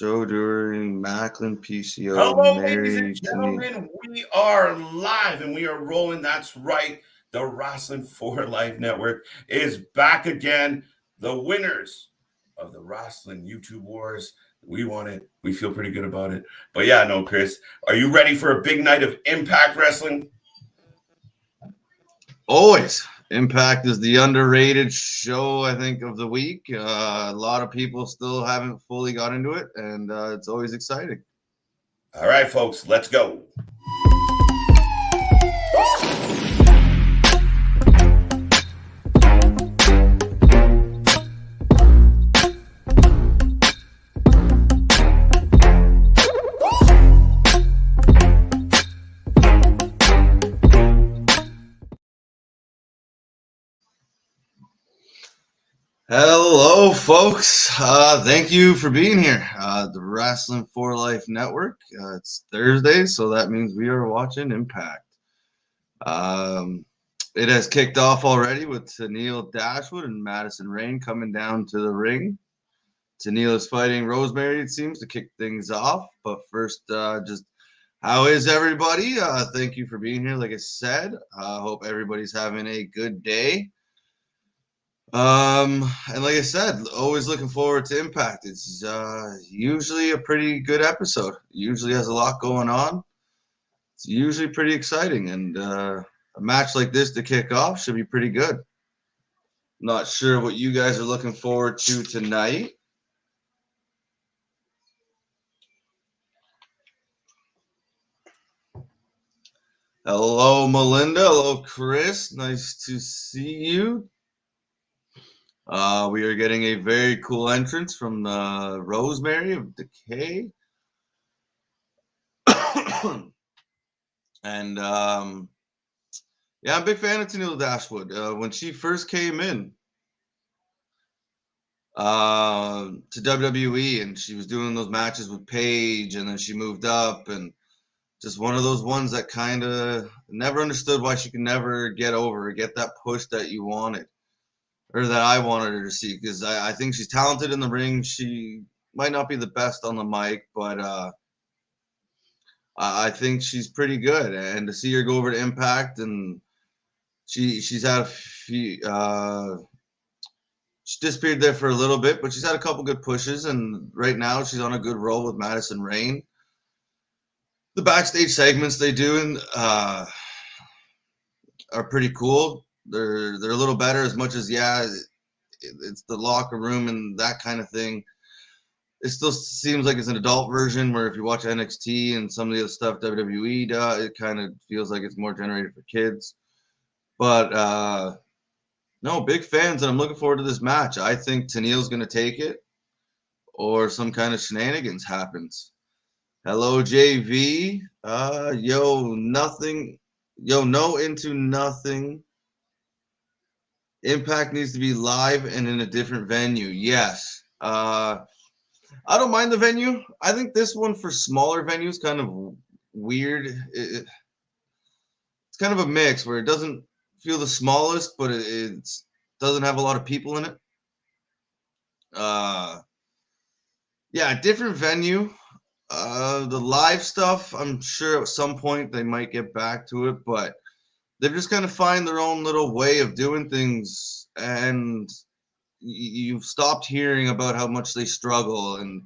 Joe during Macklin PCO, Hello, ladies and Mary Tenney. gentlemen. We are live and we are rolling. That's right. The Wrasslin for Life Network is back again. The winners of the Wrasslin YouTube Wars. We won it. We feel pretty good about it. But yeah, no, Chris, are you ready for a big night of Impact Wrestling? Always. Impact is the underrated show, I think, of the week. A lot of people still haven't fully got into it, and it's always exciting. All right, folks, let's go. Hello, folks. Thank you for being here. The Wrasslin for Life Network. It's Thursday, so that means we are watching Impact. It has kicked off already with Tenille Dashwood and Madison Rayne coming down to the ring. Tenille is fighting Rosemary, it seems, to kick things off. But first, just how is everybody? Thank you for being here. Like I said, I hope everybody's having a good day. And like I said, always looking forward to Impact. It's usually a pretty good episode. Usually has a lot going on. It's usually pretty exciting, and a match like this to kick off should be pretty good. Not sure what you guys are looking forward to tonight. Hello, Melinda. Hello, Chris. Nice to see you. We are getting a very cool entrance from Rosemary of Decay. And yeah, I'm a big fan of Tenille Dashwood. When she first came in to WWE and she was doing those matches with Paige, and then she moved up, and just one of those ones that kind of never understood why she could never get over or get that push that you wanted, or that I wanted her to see, because I think she's talented in the ring. She might not be the best on the mic, but I think she's pretty good. And to see her go over to Impact, and she's had a few, she disappeared there for a little bit, but she's had a couple good pushes, and right now she's on a good roll with Madison Rayne. The backstage segments they do are pretty cool. They're a little better, as much as it's the locker room and that kind of thing. It still seems like it's an adult version, where if you watch NXT and some of the other stuff WWE does, it kind of feels like it's more generated for kids. But no, big fans, and I'm looking forward to this match. I think Tenille's going to take it, or some kind of shenanigans happens. Hello, JV. No into nothing. Impact needs to be live and in a different venue. Yes. I don't mind the venue. I think this one for smaller venues kind of weird. It's kind of a mix where it doesn't feel the smallest, but it doesn't have a lot of people in it. Yeah, different venue. The live stuff, I'm sure at some point they might get back to it, but they've just kind of find their own little way of doing things, and you've stopped hearing about how much they struggle and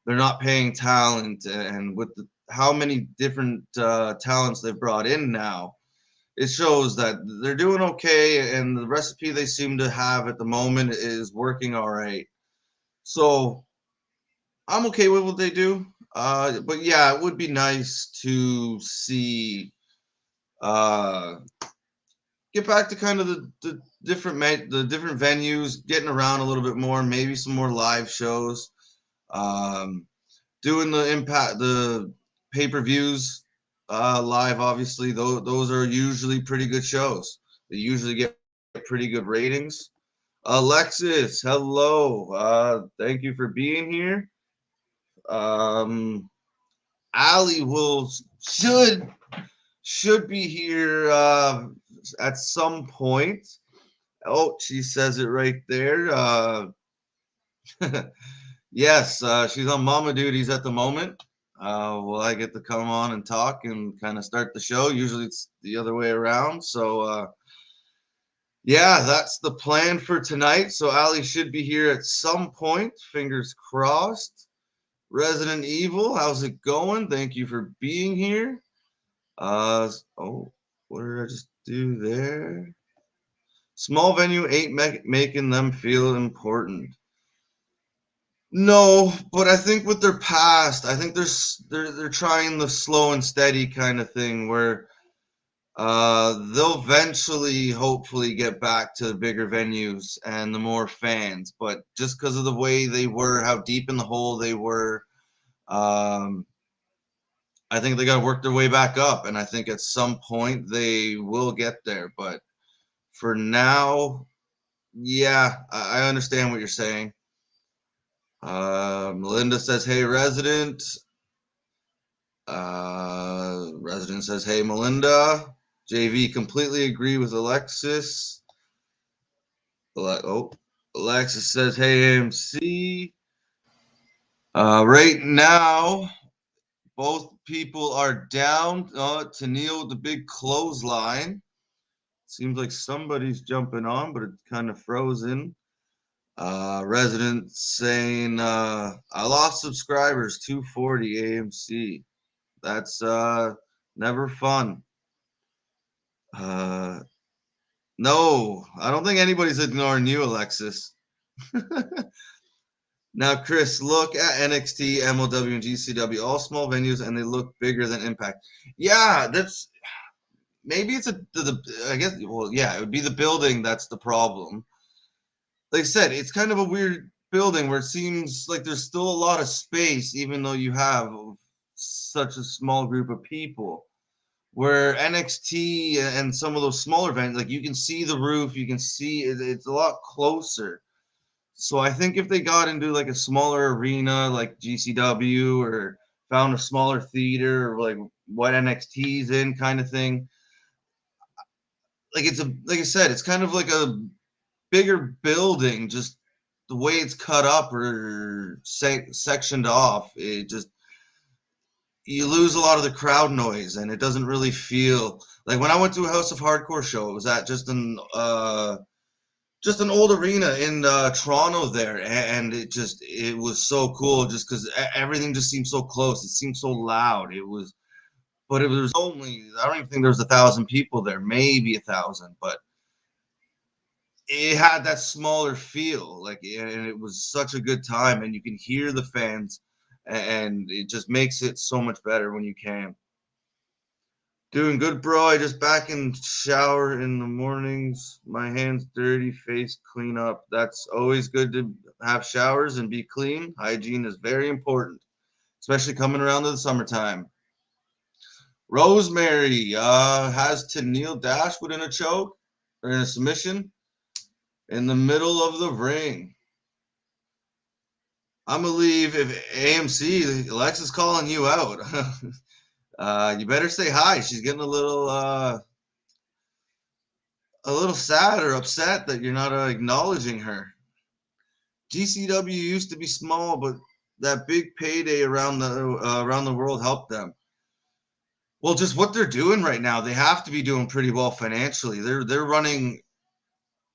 they're not paying talent, and with how many different talents they've brought in now, it shows that they're doing okay, and the recipe they seem to have at the moment is working all right. So I'm okay with what they do. But yeah, it would be nice to see get back to kind of the different venues, getting around a little bit more, maybe some more live shows, doing the pay-per-views live. Obviously, those are usually pretty good shows. They usually get pretty good ratings. Alexis, hello. Thank you for being here. Ali should be here at some point. Oh, she says it right there. Yes, she's on mama duties at the moment. Well, I get to come on and talk and kind of start the show. Usually it's the other way around. So, yeah, that's the plan for tonight. So, Ali should be here at some point. Fingers crossed. Resident Evil, how's it going? Thank you for being here. Oh, what did I just do there? Small venue ain't making them feel important. No, but I think with their past, I think they're trying the slow and steady kind of thing where they'll eventually hopefully get back to the bigger venues and the more fans, but just because of the way they were, how deep in the hole they were, um, I think they got to work their way back up, and I think at some point they will get there. But for now, yeah, I understand what you're saying. Melinda says, "Hey, resident." Resident says, "Hey, Melinda." JV completely agree with Alexis. Alexis says, "Hey, AMC." Right now, both people are down to Neil the big clothesline. Seems like somebody's jumping on, but it's kind of frozen. Resident saying, I lost subscribers, 240 AMC. That's never fun. No, I don't think anybody's ignoring you, Alexis. Now, Chris, look at NXT, MLW, and GCW, all small venues, and they look bigger than Impact. Yeah, that's maybe it's I guess, well, yeah, it would be the building that's the problem. Like I said, it's kind of a weird building where it seems like there's still a lot of space, even though you have such a small group of people. Where NXT and some of those smaller venues, like you can see the roof, you can see it's a lot closer. So I think if they got into like a smaller arena, like GCW, or found a smaller theater, or like what NXT's in, kind of thing, like like I said, it's kind of like a bigger building, just the way it's cut up or sectioned off, it just you lose a lot of the crowd noise, and it doesn't really feel like when I went to a House of Hardcore show. It was at just an old arena in Toronto there, and it was so cool just because everything just seemed so close. It seemed so loud. But it was only I don't even think there was 1,000 people there, maybe 1,000, but it had that smaller feel, like, and it was such a good time, and you can hear the fans, and it just makes it so much better when you can. Doing good, bro. I just back in shower in the mornings. My hands dirty, face clean up. That's always good to have showers and be clean. Hygiene is very important, especially coming around to the summertime. Rosemary has Tennille Dashwood in a choke or in a submission in the middle of the ring. I'm gonna leave if AMC Alexa's calling you out. You better say hi. She's getting a little sad or upset that you're not acknowledging her. GCW used to be small, but that big payday around the world helped them. Well, just what they're doing right now, they have to be doing pretty well financially. They're running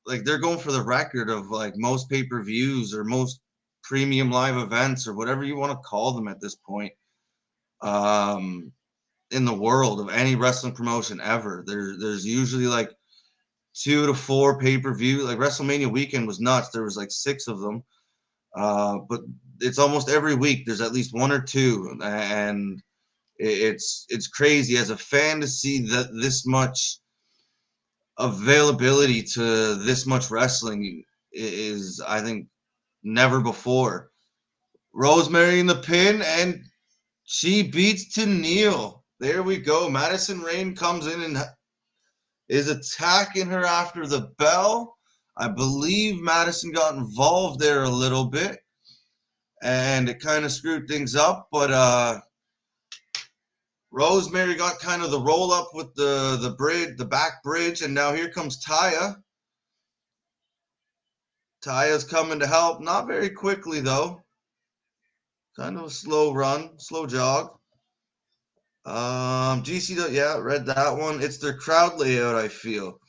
like they're going for the record of like most pay-per-views or most premium live events or whatever you want to call them at this point. In the world of any wrestling promotion ever, there's usually like 2 to 4 pay-per-view. Like WrestleMania weekend was nuts. There was like 6 of them. But it's almost every week there's at least 1 or 2, and it's crazy as a fan to see that this much availability to this much wrestling is, I think, never before. Rosemary in the pin, and she beats Tennille. There we go. Madison Rayne comes in and is attacking her after the bell. I believe Madison got involved there a little bit, and it kind of screwed things up. But Rosemary got kind of the roll up with the bridge, the back bridge, and now here comes Taya. Taya's coming to help, not very quickly though. Kind of a slow run, slow jog. GCW, yeah, read that one. It's their crowd layout, I feel.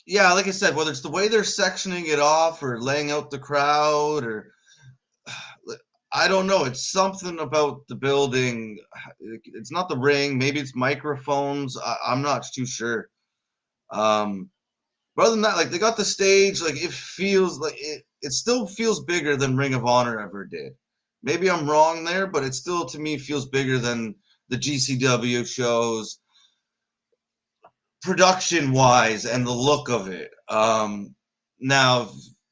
Yeah, like I said, whether it's the way they're sectioning it off or laying out the crowd or I don't know. It's something about the building. It's not the ring. Maybe it's microphones. I'm not too sure. Um, but other than that, like they got the stage. Like it feels like it still feels bigger than Ring of Honor ever did. Maybe I'm wrong there, but it still to me feels bigger than the GCW shows, production wise and the look of it. Now,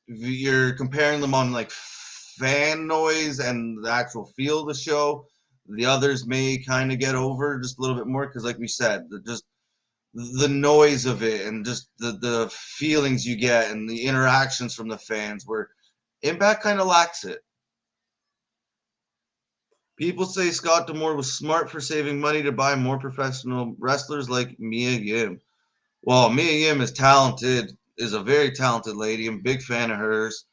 if you're comparing them on like fan noise and the actual feel of the show, the others may kind of get over just a little bit more because, like we said, just the noise of it and just the feelings you get and the interactions from the fans, where Impact kind of lacks it. People say Scott D'Amore was smart for saving money to buy more professional wrestlers like Mia Yim. Well, Mia Yim is talented, is a very talented lady. I'm a big fan of hers.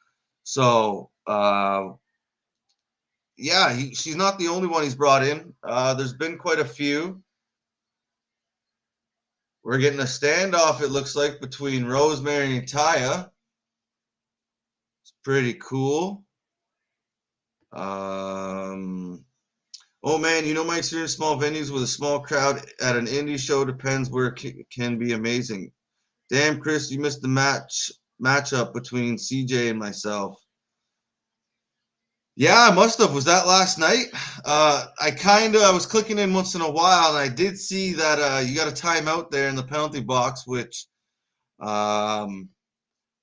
So, yeah, she's not the only one he's brought in. There's been quite a few. We're getting a standoff, it looks like, between Rosemary and Taya. It's pretty cool. Oh, man, you know my experience small venues with a small crowd at an indie show depends where it can be amazing. Damn, Chris, you missed the matchup between CJ and myself. Yeah, I must have. Was that last night? I was clicking in once in a while, and I did see that you got a timeout there in the penalty box, which I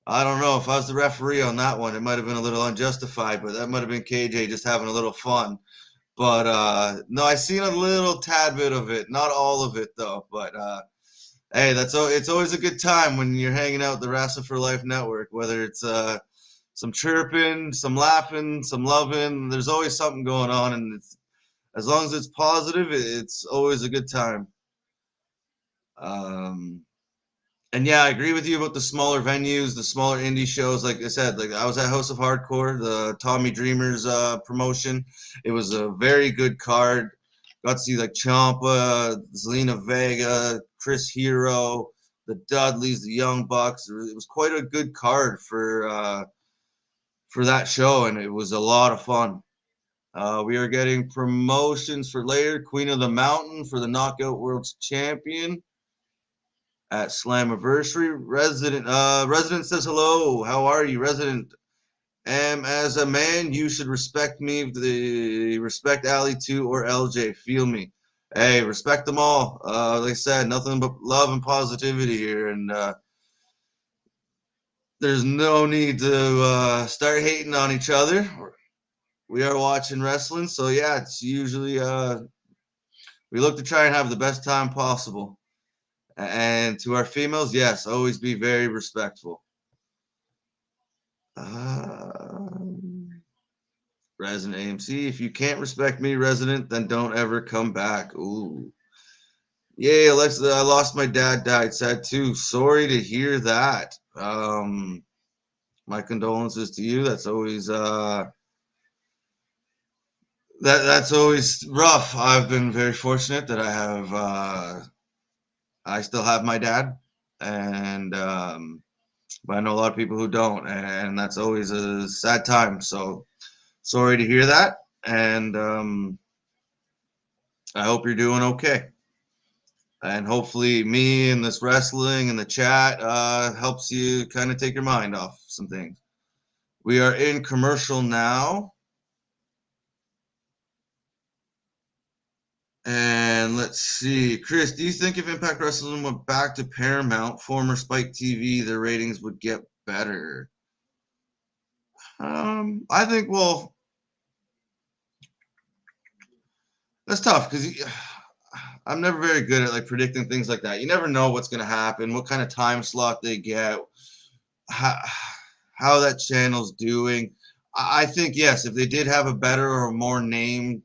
don't know if I was the referee on that one. It might have been a little unjustified, but that might have been KJ just having a little fun. But no, I seen a little tad bit of it, not all of it though. But hey, it's always a good time when you're hanging out with the Wrasslin for Life Network, whether it's some chirping, some laughing, some loving. There's always something going on, and as long as it's positive, it's always a good time. And yeah, I agree with you about the smaller venues, the smaller indie shows. Like I said, like I was at House of Hardcore, the Tommy Dreamers promotion. It was a very good card. Got to see like Ciampa, Zelina Vega, Chris Hero, the Dudleys, the Young Bucks. It was quite a good card for that show, and it was a lot of fun. We are getting promotions for later. Queen of the Mountain for the Knockout World's Champion at Slammiversary. Resident says hello. How are you, Resident? As a man, you should respect me. Respect Ali too or LJ. Feel me. Hey, respect them all. Like I said, nothing but love and positivity here, and there's no need to start hating on each other. We are watching wrestling, so yeah, it's usually we look to try and have the best time possible. And to our females, yes, always be very respectful. Resident AMC, if you can't respect me, Resident, then don't ever come back. Ooh. Yay, Alexa, I lost my dad, died. Sad too. Sorry to hear that. My condolences to you. That's always that's always rough. I've been very fortunate that I still have my dad, and but I know a lot of people who don't, and that's always a sad time. So sorry to hear that, and I hope you're doing okay. And hopefully me and this wrestling and the chat helps you kind of take your mind off some things. We are in commercial now. And let's see. Chris, do you think if Impact Wrestling went back to Paramount, former Spike TV, their ratings would get better? I think, well, that's tough because I'm never very good at like predicting things like that. You never know what's going to happen, what kind of time slot they get, how that channel's doing. I think, yes, if they did have a better or more named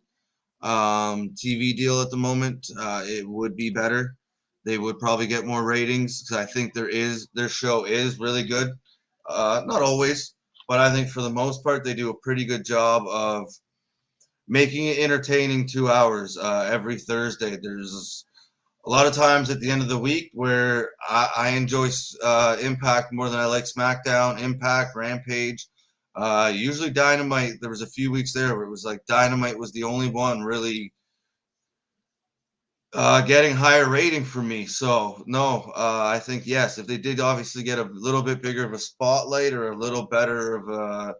TV deal at the moment, it would be better. They would probably get more ratings because I think their show is really good. Not always, but I think for the most part they do a pretty good job of making it entertaining 2 hours every Thursday. There's a lot of times at the end of the week where I enjoy Impact more than I like SmackDown, Impact, Rampage. Usually Dynamite, there was a few weeks there where it was like Dynamite was the only one really getting higher rating for me. So no, I think yes, if they did obviously get a little bit bigger of a spotlight or a little better of a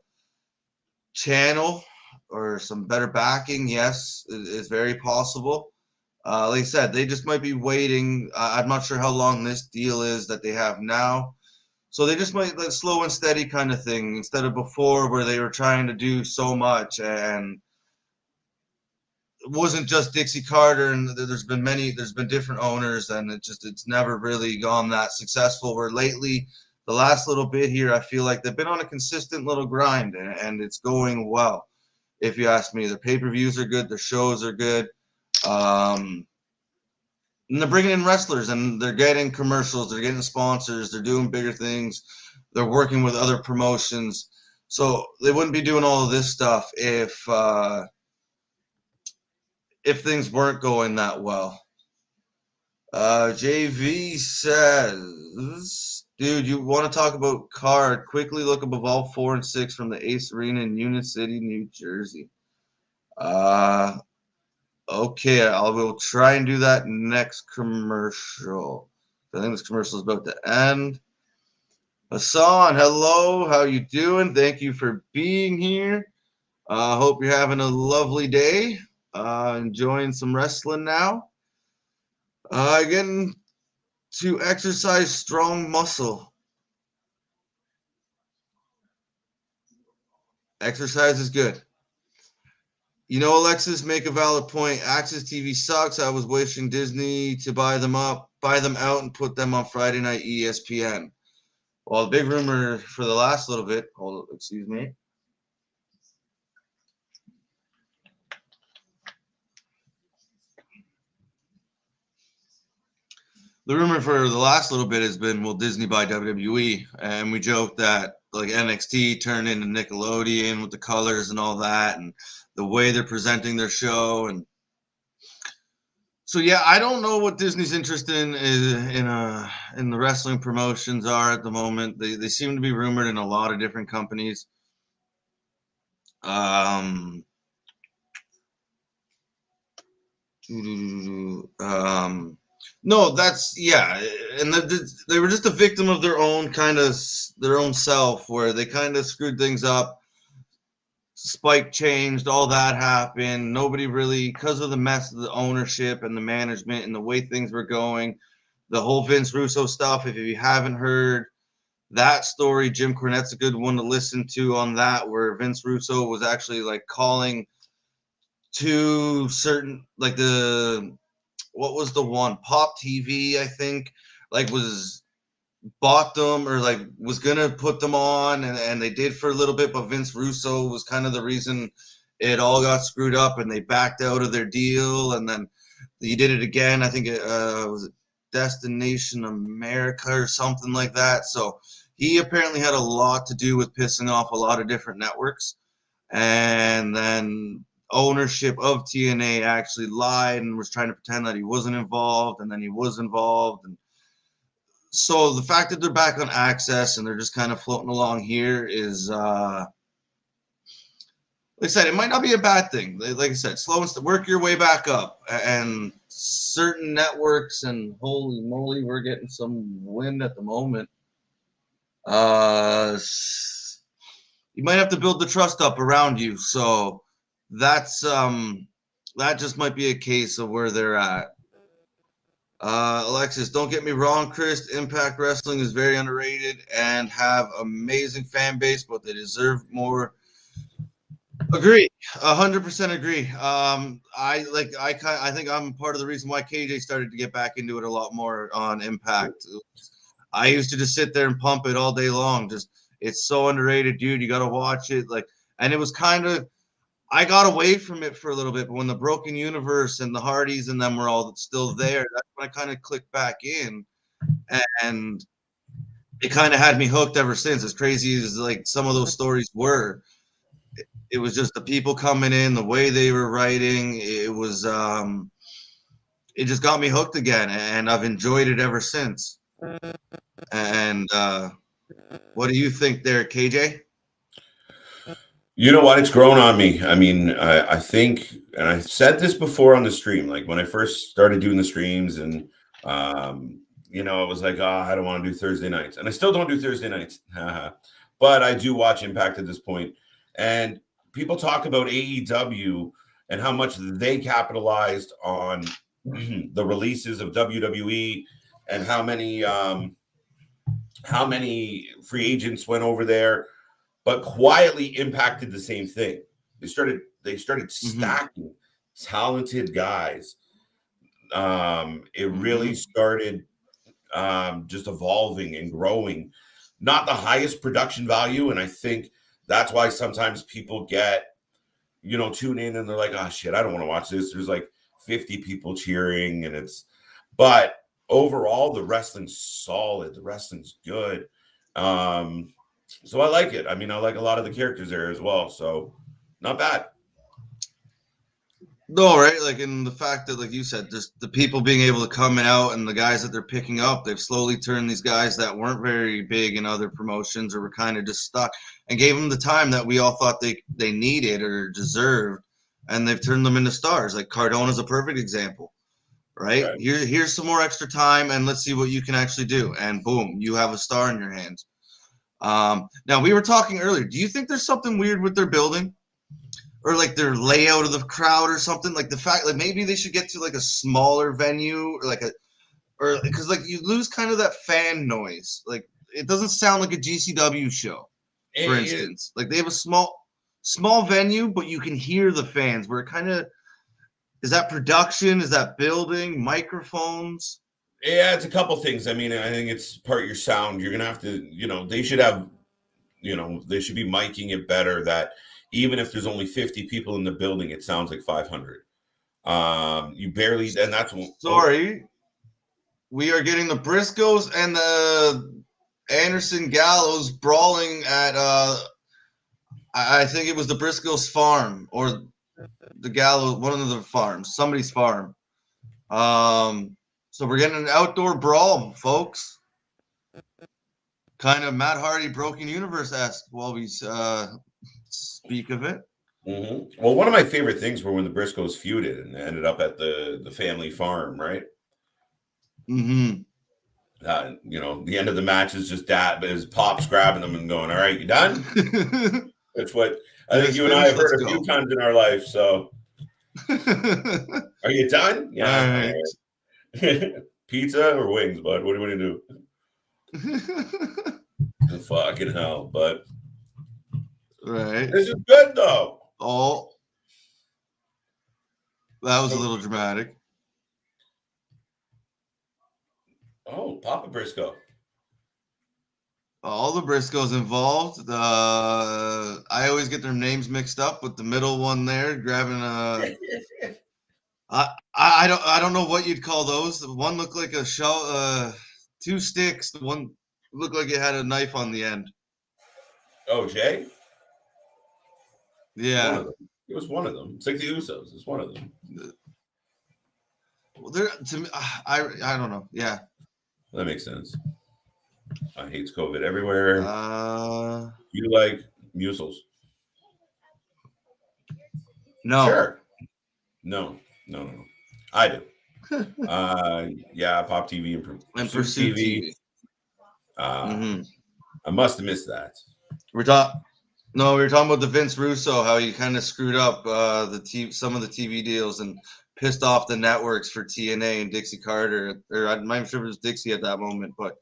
channel or some better backing, yes, it's very possible. Like I said, they just might be waiting. I'm not sure how long this deal is that they have now. So they just might like slow and steady kind of thing instead of before where they were trying to do so much and it wasn't just Dixie Carter and there's been different owners and it's never really gone that successful. Where lately, the last little bit here, I feel like they've been on a consistent little grind and it's going well. If you ask me, their pay-per-views are good, their shows are good. And they're bringing in wrestlers and they're getting commercials, they're getting sponsors, they're doing bigger things, they're working with other promotions. So they wouldn't be doing all of this stuff if things weren't going that well. JV says, dude, you want to talk about card? Quickly look above all 4 and 6 from the Ace Arena in Union City, New Jersey. Okay, I will try and do that next commercial. I think this commercial is about to end. Hassan, hello. How you doing? Thank you for being here. Hope you're having a lovely day. Enjoying some wrestling now. Getting to exercise strong muscle. Exercise is good. You know, Alexis, make a valid point. Access TV sucks. I was wishing Disney to buy them out, and put them on Friday night ESPN. Well, the big rumor for the last little bit. Excuse me. The rumor for the last little bit has been, will Disney buy WWE? And we joked that like NXT turned into Nickelodeon with the colors and all that, and the way they're presenting their show. And so, yeah, I don't know what Disney's interest in the wrestling promotions are at the moment. They seem to be rumored in a lot of different companies. No, that's yeah, and they were just a victim of their own self, where they kind of screwed things up. Spike changed, all that happened. Nobody really, because of the mess of the ownership and the management and the way things were going, the whole Vince Russo stuff. If you haven't heard that story, Jim Cornette's a good one to listen to on that, where Vince Russo was actually like calling to certain like what was the one Pop TV, I think, like was bought them or like was gonna put them on and they did for a little bit, but Vince Russo was kind of the reason it all got screwed up and they backed out of their deal, and then he did it again. I think it was Destination America or something like that. So he apparently had a lot to do with pissing off a lot of different networks, and then ownership of TNA actually lied and was trying to pretend that he wasn't involved, and then he was involved. And so the fact that they're back on Access and they're just kind of floating along here is, like I said, it might not be a bad thing. Like I said, slow and work your way back up. And certain networks, and holy moly, we're getting some wind at the moment. You might have to build the trust up around you. So that's that just might be a case of where they're at. Alexis, don't get me wrong, Chris. Impact Wrestling is very underrated and have amazing fan base, but they deserve more. Agree, 100% agree. I think I'm part of the reason why KJ started to get back into it a lot more on Impact. I used to just sit there and pump it all day long. Just it's so underrated, dude. You got to watch it. And it was kind of I got away from it for a little bit, but when the Broken Universe and the Hardys and them were all still there, that's when I kind of clicked back in, and it kind of had me hooked ever since. As crazy as like some of those stories were, It was just the people coming in, the way they were writing. It was it just got me hooked again, and I've enjoyed it ever since. And what do you think there, KJ? You know what? It's grown on me. I mean, I think, and I said this before on the stream, like when I first started doing the streams, and I was like, oh, I don't want to do Thursday nights, and I still don't do Thursday nights, but I do watch Impact at this point, and people talk about AEW and how much they capitalized on the releases of WWE and how many free agents went over there, but quietly impacted the same thing. They started stacking talented guys. It really started just evolving and growing. Not the highest production value, and I think that's why sometimes people tune in and they're like, oh shit, I don't want to watch this. There's like 50 people cheering, but overall the wrestling's solid. The wrestling's good. So I like it. I mean, I like a lot of the characters there as well. So not bad. No, right? Like in the fact that, like you said, just the people being able to come out and the guys that they're picking up, they've slowly turned these guys that weren't very big in other promotions or were kind of just stuck and gave them the time that we all thought they needed or deserved, and they've turned them into stars. Like Cardona's a perfect example, right? Here's some more extra time, and let's see what you can actually do. And boom, you have a star in your hands. Now, we were talking earlier. Do you think there's something weird with their building? Or like their layout of the crowd or something? Like the fact, like maybe they should get to like a smaller venue or because like you lose kind of that fan noise. Like it doesn't sound like a GCW show, for instance. Like they have a small venue, but you can hear the fans. Where it kind of is that production? Is that building microphones? Yeah, it's a couple things. I mean, I think it's part of your sound. You're gonna have to, they should have, they should be miking it better. That even if there's only 50 people in the building, it sounds like 500. You barely, and that's sorry. We are getting the Briscoes and the Anderson Gallows brawling at I think it was the Briscoes farm or the Gallows, one of the farms, somebody's farm. So we're getting an outdoor brawl, folks. Kind of Matt Hardy Broken Universe-esque while we speak of it. Mm-hmm. Well, one of my favorite things were when the Briscoes feuded and ended up at the family farm, right? Mm-hmm. The end of the match is just that, but his Pop's grabbing them and going, all right, you done? That's what I think you and I have heard a few times in our life. So are you done? Yeah. All right. Pizza or wings, bud? What do you want to do? Fucking hell, but right. This is good though. Oh, that was a little dramatic. Oh, Papa Briscoe. All the Briscoes involved. I always get their names mixed up with the middle one there, grabbing a. I don't know what you'd call those. The one looked like a shell, 2 sticks. The one looked like it had a knife on the end. Oh, Jay? Yeah. It was one of them. It's like the Usos. It's one of them. Well, to me, I don't know. Yeah. That makes sense. I hate COVID everywhere. You like mussels? No. Sure. No. I do. Yeah, Pop TV and Pursuit TV. I must have missed that. We were talking about the Vince Russo, how he kind of screwed up some of the TV deals and pissed off the networks for TNA and Dixie Carter, or I'm not sure if it was Dixie at that moment, but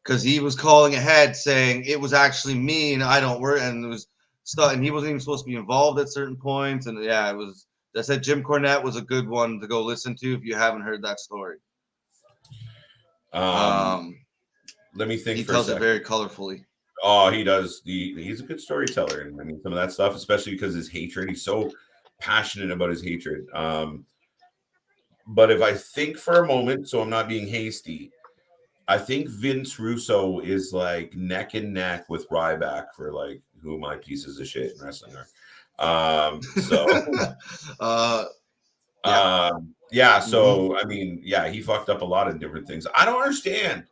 because he was calling ahead saying it was actually me and I don't work, and it was stuff, and he wasn't even supposed to be involved at certain points, and yeah, it was. I said Jim Cornette was a good one to go listen to if you haven't heard that story. Let me think. He tells it very colorfully. Oh, he does. He's a good storyteller, and I mean some of that stuff, especially because his hatred. He's so passionate about his hatred. But if I think for a moment, so I'm not being hasty, I think Vince Russo is like neck and neck with Ryback for like who my pieces of shit in wrestling are. So Yeah. yeah, Mhm. so I mean, yeah, he fucked up a lot of different things. I don't understand.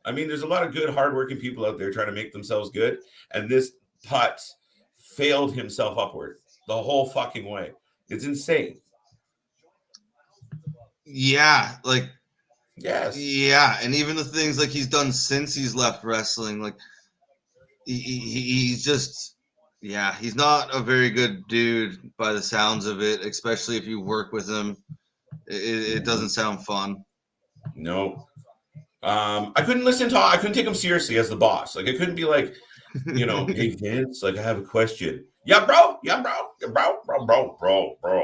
I mean, there's a lot of good, hardworking people out there trying to make themselves good, and this putz failed himself upward the whole fucking way. It's insane. Yeah, like Yes. yeah, and even the things like he's done since he's left wrestling, like he's just yeah, he's not a very good dude by the sounds of it, especially if you work with him. It doesn't sound fun. No. I couldn't I couldn't take him seriously as the boss. Like I couldn't be like, hey Vince, like I have a question. Yeah, bro. Yeah, bro. Yeah,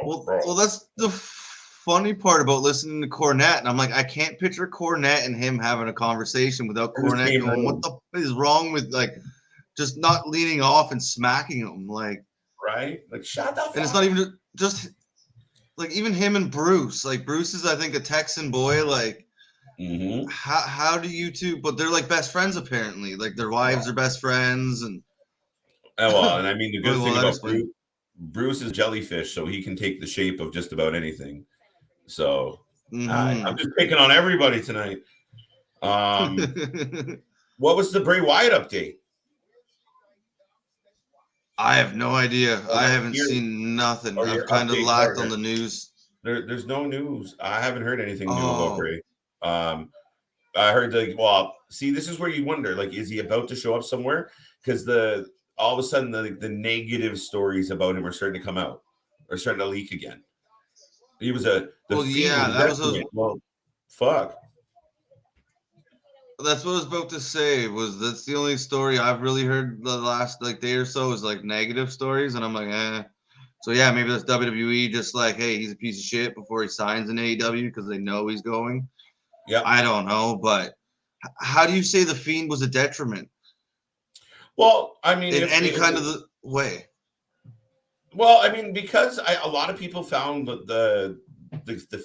Well, that's the funny part about listening to Cornette, and I'm like, I can't picture Cornette and him having a conversation without In the Cornette same going, "What room, the f- is wrong with like just not leaning off and smacking him?" Like, right? Like, shut the and it's fuck. not even just like even him and Bruce. Like Bruce is, I think, a Texan boy. Like, Mm-hmm. how do you two? But they're like best friends apparently. Like their wives Well, are best friends, and well, and I mean the good well, thing that about explains. Bruce is jellyfish, so he can take the shape of just about anything. So I'm Mm-hmm. just picking on everybody tonight. Um, what was the Bray Wyatt update? I have no idea. Or I that haven't your seen nothing. or I've your kind of update lacked on partner? the news. There's no news. I haven't heard anything new about Oh, Bray. Um, I heard like, well, see, this is where you wonder, like, is he about to show up somewhere? Because the all of a sudden the negative stories about him are starting to come out, or starting to leak again. He was the well, Fiend was yeah, a that was detriment. Well, fuck. that's what I was about to say. Was that's the only story I've really heard the last like day or so is like negative stories, and I'm like, eh. So yeah, maybe that's WWE just like, hey, he's a piece of shit before he signs in AEW because they know he's going. Yeah. I don't know, but how do you say the Fiend was a detriment Well, I mean, in if any it, kind of the way? well, I mean, because a lot of people found the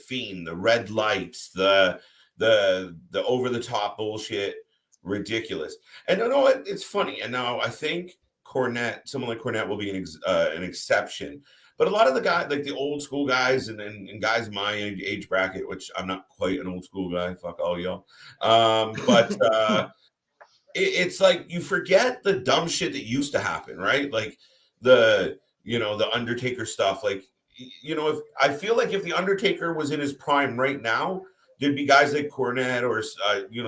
Fiend, the red lights, the over the top bullshit ridiculous. And you know what? It's funny. And now I think someone like Cornette, will be an exception. But a lot of the guys, like the old school guys, and guys my age bracket, which I'm not quite an old school guy. Fuck all y'all. But it's like you forget the dumb shit that used to happen, right? Like the Undertaker stuff. Like if I feel like if the Undertaker was in his prime right now, there'd be guys like Cornette or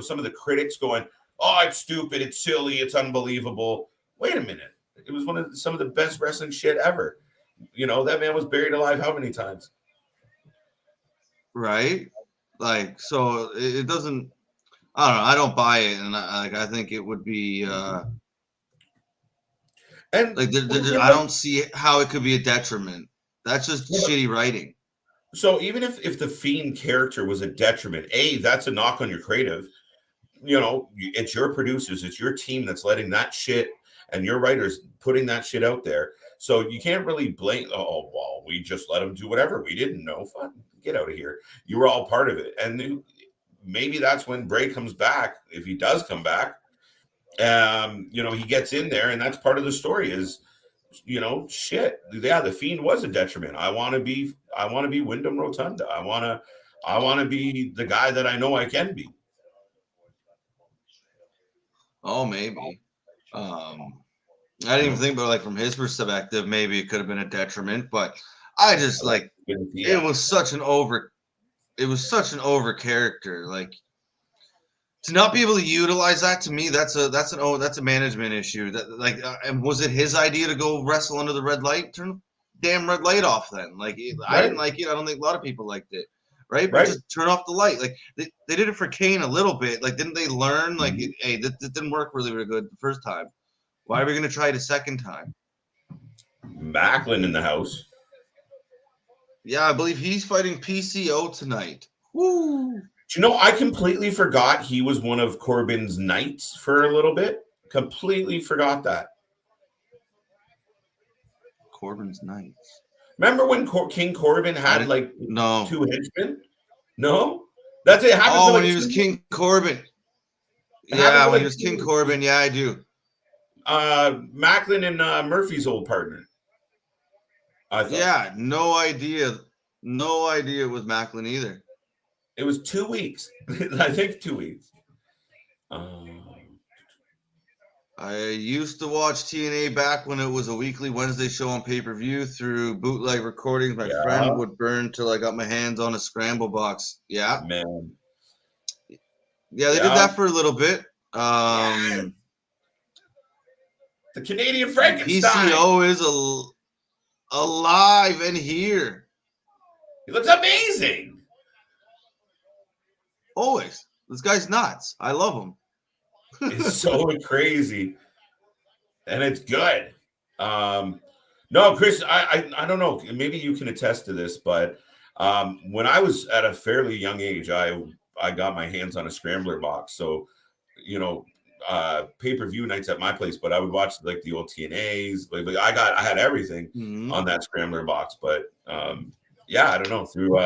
some of the critics going, "Oh, it's stupid, it's silly, it's unbelievable." Wait a minute, it was some of the best wrestling shit ever. That man was buried alive how many times? Right? Like, so it doesn't. I don't know. I don't buy it, and I think it would be And like I don't see how it could be a detriment. That's just shitty writing. so even if the Fiend character was a detriment, that's a knock on your creative. It's your producers, it's your team that's letting that shit and your writers putting that shit out there. So you can't really blame, oh, well, we just let them do whatever. We didn't know. Fuck, get out of here. You were all part of it. And maybe that's when Bray comes back, if he does come back. He gets in there, and that's part of the story is, shit. Yeah, the Fiend was a detriment. I want to be Wyndham Rotunda. I want to be the guy that I know I can be. Oh, maybe. I didn't even think about like from his perspective, maybe it could have been a detriment, but I just like it Yeah. was such an over. It was such an over character. Like to not be able to utilize that to me, that's a management issue. That like, and was it his idea to go wrestle under the red light? Turn the damn red light off. Then like I didn't Right. like it. I don't think a lot of people liked it. Right, but Right. just turn off the light. Like they did it for Kane a little bit. Like didn't they learn? Like Mhm. hey, that didn't work really, really good the first time. Why are we going to try it a second time? Macklin in the house. Yeah, I believe he's fighting PCO tonight. Woo! I completely forgot he was one of Corbin's knights for a little bit. Completely forgot that. Corbin's Knights. Remember when King Corbin I had didn't. like No. two henchmen? No, that's it. It happened for Oh, when like he was King Corbin. it happened Yeah, for when he like was King Corbin. Yeah, I do. Macklin and Murphy's old partner. I thought. Yeah, no idea. No idea it was Macklin either. It was 2 weeks. I think 2 weeks. I used to watch TNA back when it was a weekly Wednesday show on pay-per-view through bootleg recordings. My Yeah, friend would burn till I got my hands on a scramble box. Yeah. man. Yeah, they did Yeah. that for a little bit. The Canadian Frankenstein. PCO is alive and here. He looks amazing. Always. This guy's nuts. I love him. It's so crazy. And it's good. No, Chris, I don't know. Maybe you can attest to this, but when I was at a fairly young age, I got my hands on a scrambler box. So, pay-per-view nights at my place, but I would watch like the old TNAs. Like I had everything on that scrambler box. But yeah, I don't know. Through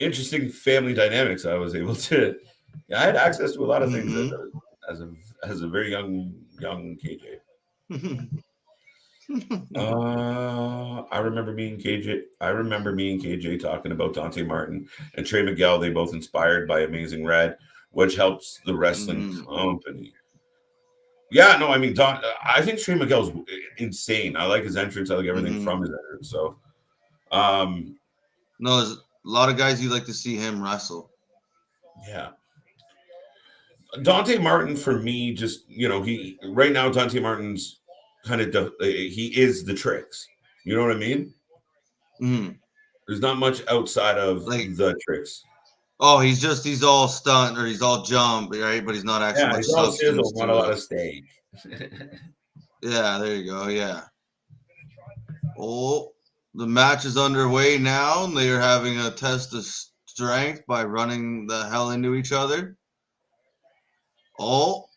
interesting family dynamics, I was able to. Yeah, I had access to a lot of things as a very young KJ. I remember me and KJ talking about Dante Martin and Trey Miguel. They both inspired by Amazing Red, which helps the wrestling company. Yeah, no, I mean, I think Trey Miguel's insane. I like his entrance. I like everything from his entrance. So, no, there's a lot of guys you like to see him wrestle. Yeah. Dante Martin for me, just right now Dante Martin's kind of he is the tricks. You know what I mean? There's not much outside of the tricks. Oh, he's all stunt or he's all jump, right? But he's not actually much he's all sizzle, not a lot of steak. Yeah, there you go. Yeah. Oh, the match is underway now, and they are having a test of strength by running the hell into each other. Oh,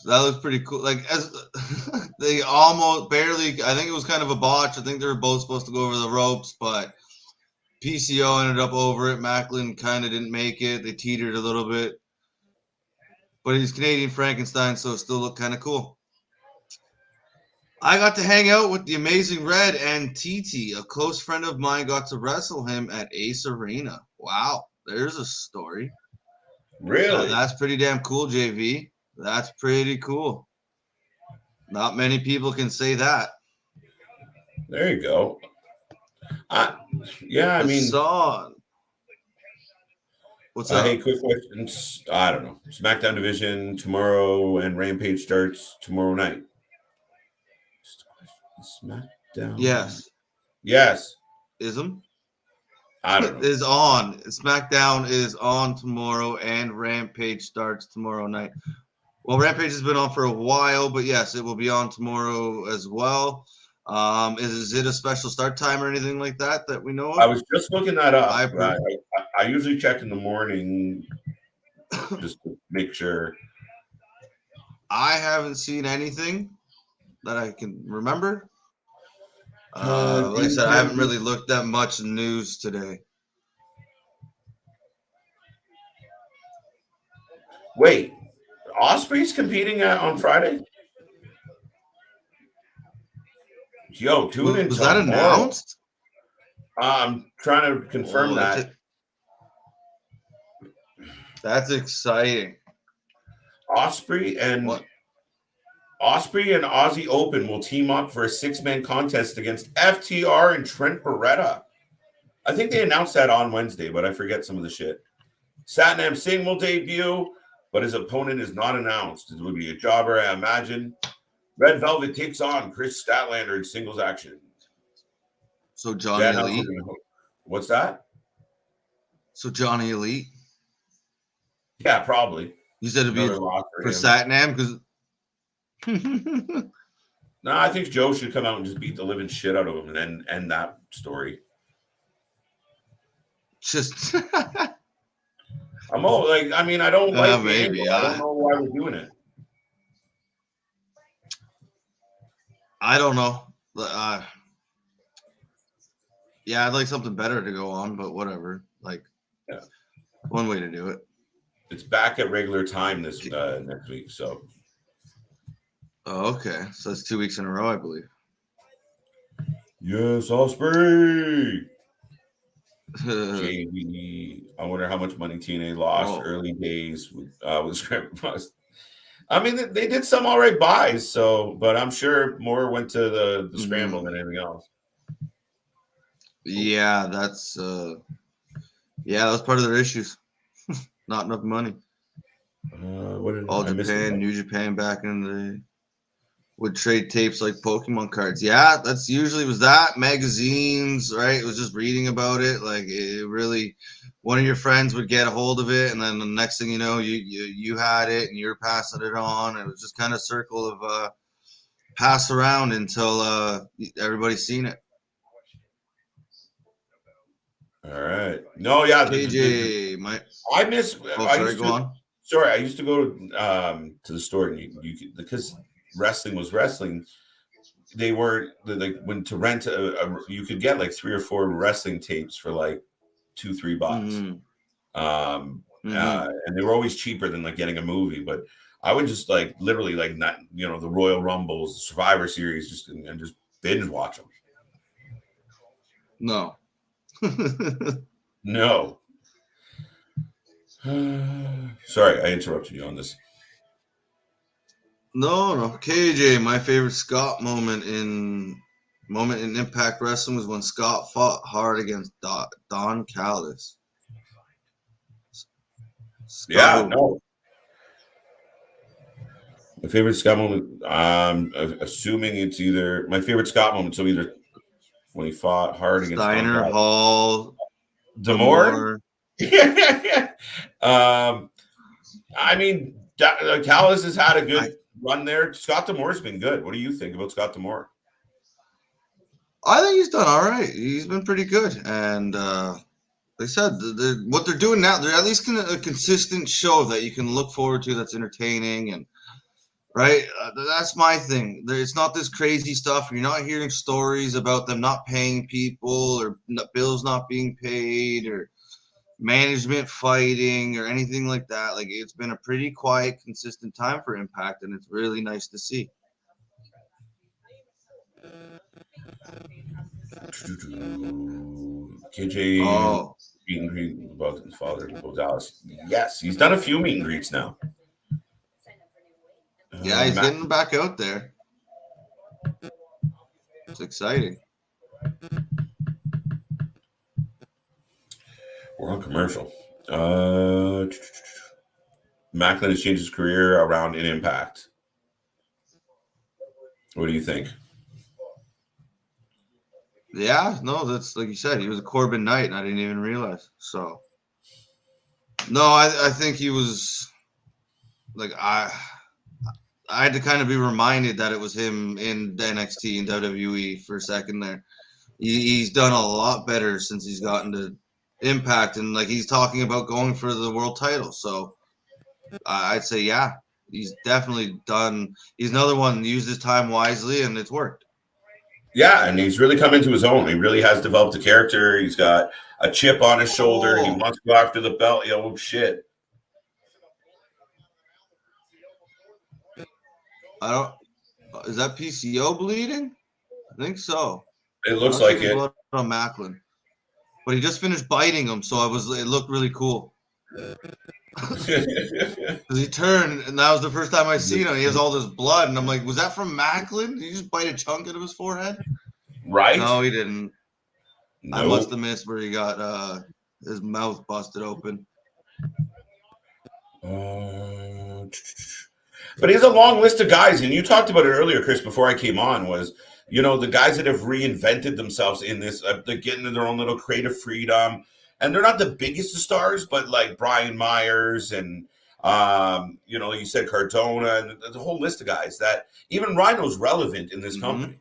so that looks pretty cool. Like as they almost barely, I think it was kind of a botch. I think they were both supposed to go over the ropes, but PCO ended up over it. Macklin kind of didn't make it. They teetered a little bit, but he's Canadian Frankenstein, so it still looked kind of cool. I got to hang out with the Amazing Red and TT. A close friend of mine got to wrestle him at Ace Arena. Wow, there's a story. Really? That's pretty damn cool, JV. That's pretty cool. Not many people can say that. There you go. Yeah, I mean, song. What's up? Hey, quick questions. I don't know. SmackDown division tomorrow, and Rampage starts tomorrow night. Just a question. SmackDown. Yes. Ism? I don't know. Is on. SmackDown is on tomorrow, and Rampage starts tomorrow night. Well, Rampage has been on for a while, but yes, it will be on tomorrow as well. Is it a special start time or anything like that we know of? I was just looking that up. I usually check in the morning just to make sure. I haven't seen anything that I can remember. Like I said, I haven't really looked that much news today. Wait, Osprey's competing on Friday? Yo, tune in. Was that announced? I'm trying to confirm that. That's exciting. Osprey and Aussie Open will team up for a 6-man contest against FTR and Trent Beretta. I think they announced that on Wednesday, but I forget some of the shit. Satnam Singh will debut, but his opponent is not announced. It would be a jobber, I imagine. Red Velvet takes on Chris Statlander in singles action. So Johnny Elite. What's that? So Johnny Elite. Yeah, probably. You said it'd be for Satnam because. No, I think Joe should come out and just beat the living shit out of him and then end that story. Just. I'm all like, I mean, I don't like maybe. I don't know why we're doing it. I don't know. Yeah, I'd like something better to go on, but whatever. Like, one way to do it. It's back at regular time this next week, so. Oh, okay. So it's 2 weeks in a row, I believe. Yes, Osprey. JB. I wonder how much money TNA lost Oh. early days with Scramble Bus. I mean, they did some all right buys, so but I'm sure more went to the scramble than anything else. Yeah, that's that was part of their issues. Not enough money. What did All I miss? Japan, New Japan back in the day would trade tapes like Pokemon cards. Yeah, that's usually was that magazines, right? It was just reading about it. Like it really, one of your friends would get a hold of it, and then the next thing you know, you had it and you're passing it on. It was just kind of circle of pass around until everybody's seen it. All right. No, yeah. KJ, I miss. I sorry, used go to. on. Sorry, I used to go to the store and you could, because wrestling was wrestling. They were like when to rent you could get like 3 or 4 wrestling tapes for like $2-3. And they were always cheaper than like getting a movie. But I would just like literally like not the Royal Rumbles, the Survivor Series, just and just binge watch them. No. No. Sorry, I interrupted you on this. No. KJ, my favorite Scott moment in Impact Wrestling was when Scott fought hard against Don Callis. Yeah, no. My favorite Scott moment, assuming it's either my favorite Scott moment, so either when he fought hard against Steiner, Don Hall, D'Amore. I mean, Callis has had a good run there. Scott D'Amore's been good. What do you think about Scott D'Amore? I think he's done all right. He's been pretty good, and like I said, what they're doing now, they're at least a consistent show that you can look forward to. That's entertaining and. Right, that's my thing. It's not this crazy stuff. You're not hearing stories about them not paying people or bills not being paid or management fighting or anything like that. Like it's been a pretty quiet, consistent time for Impact, and it's really nice to see. KJ meet and greet about his father in Dallas. Yes, he's done a few meet and greets now. Yeah, he's getting back out there. It's exciting. We're on commercial. Macklin has changed his career around in Impact. What do you think? Yeah, no, that's like you said. He was a Corbin Knight, and I didn't even realize. So, no, I think he was like I had to kind of be reminded that it was him in NXT and WWE for a second there. He's done a lot better since he's gotten to Impact, and like he's talking about going for the world title. So I'd say, yeah, he's definitely done. He's another one used his time wisely, and it's worked. Yeah, and he's really come into his own. He really has developed a character. He's got a chip on his shoulder. He wants to go after the belt. Oh, shit. Is that PCO bleeding? I think so. It looks like it. Blood on Macklin, but he just finished biting him, so it looked really cool. Because he turned, and that was the first time I seen him. He has all this blood, and I'm like, was that from Macklin? Did he just bite a chunk out of his forehead? Right? No, he didn't. Nope. I must have missed where he got his mouth busted open. But he has a long list of guys, and you talked about it earlier, Chris, before I came on, was, the guys that have reinvented themselves in this, they're getting their own little creative freedom, and they're not the biggest of stars, but like Brian Myers and, you said Cardona, and there's a whole list of guys that even Rhino's relevant in this company.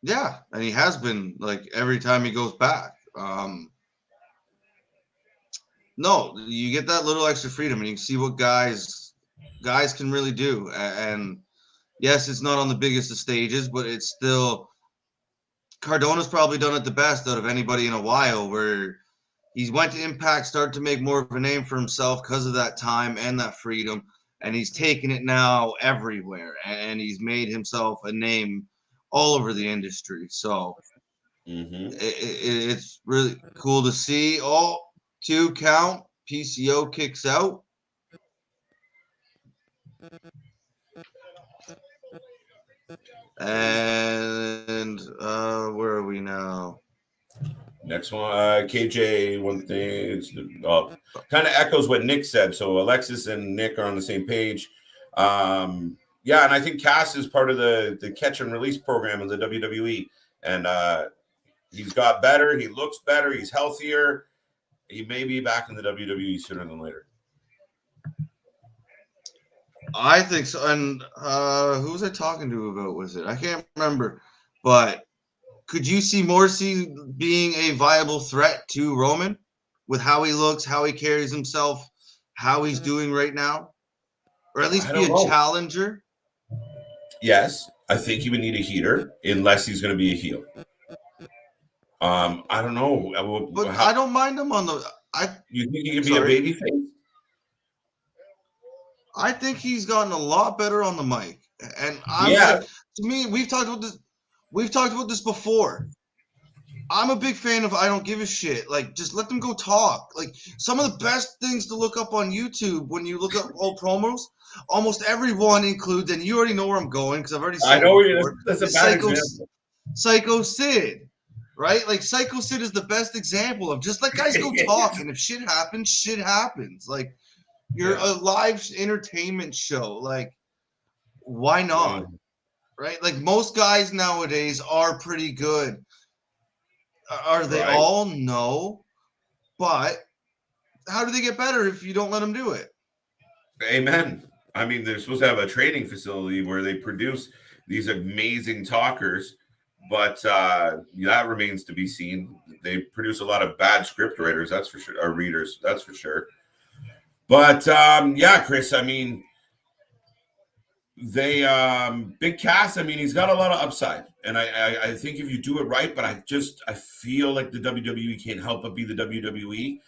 Yeah, and he has been, like, every time he goes back. No, you get that little extra freedom, and you can see what guys can really do. And yes, it's not on the biggest of stages, but it's still Cardona's probably done it the best out of anybody in a while, where he's went to Impact, started to make more of a name for himself because of that time and that freedom, and he's taken it now everywhere, and he's made himself a name all over the industry. So it's really cool to see. Oh, 2 count. PCO kicks out. And where are we now? Next one, KJ. One thing, kind of echoes what Nick said. So Alexis and Nick are on the same page. Yeah, and I think Cass is part of the catch and release program in the WWE, and he's got better. He looks better. He's healthier. He may be back in the WWE sooner than later. I think so. And who was I talking to about? Was it? I can't remember. But could you see Morrissey being a viable threat to Roman with how he looks, how he carries himself, how he's doing right now? Or at least be a challenger? Yes, I think he would need a heater unless he's going to be a heel. I don't know. But I don't mind him on the. You think he could be a babyface? I think he's gotten a lot better on the mic, and to me, we've talked about this. We've talked about this before. I'm a big fan of I don't give a shit. Like, just let them go talk. Like, some of the best things to look up on YouTube when you look up old promos, almost everyone includes, and you already know where I'm going because I've already said it before. That's a bad example. Psycho Sid, right? Like, Psycho Sid is the best example of just let guys go talk, and if shit happens, shit happens. Like, you're a live entertainment show. Like, why not? Right? Like, most guys nowadays are pretty good. Are they all? No. But how do they get better if you don't let them do it? Amen. I mean, they're supposed to have a training facility where they produce these amazing talkers, but that remains to be seen. They produce a lot of bad script writers, that's for sure, or readers, that's for sure. But yeah, Chris, I mean, they Big Cass, I mean, he's got a lot of upside, and I think if you do it right, but I feel like the WWE can't help but be the WWE,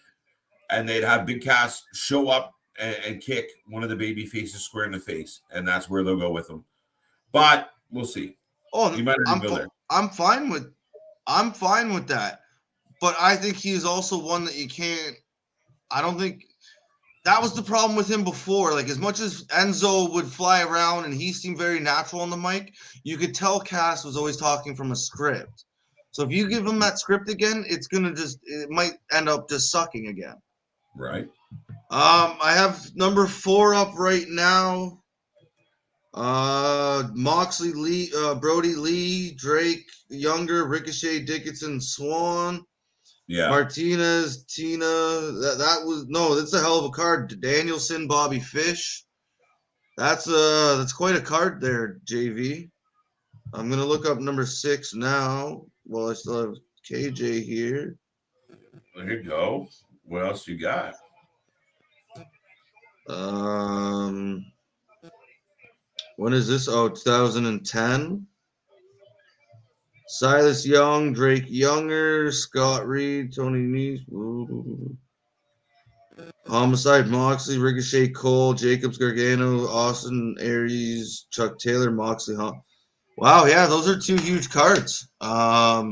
and they'd have Big Cass show up and kick one of the baby faces square in the face, and that's where they'll go with him. But we'll see. Oh, I'm fine with that, but I think he's also one that you can't. I don't think. That was the problem with him before. Like, as much as Enzo would fly around and he seemed very natural on the mic, you could tell Cass was always talking from a script. So if you give him that script again, it might end up just sucking again. Right. I have number 4 up right now. Moxley, Lee, Brody Lee, Drake, Younger, Ricochet, Dickinson, Swan. Yeah. Martinez, Tina, that's a hell of a card. Danielson, Bobby Fish. That's quite a card there, JV. I'm gonna look up number 6 now. Well, I still have KJ here. There you go. What else you got? When is this? Oh, 2010. Silas Young, Drake Younger, Scott Reed, Tony Nese, Homicide, Moxley, Ricochet, Cole, Jacobs, Gargano, Austin, Aries, Chuck Taylor, Moxley. Wow, yeah, those are 2 huge cards. That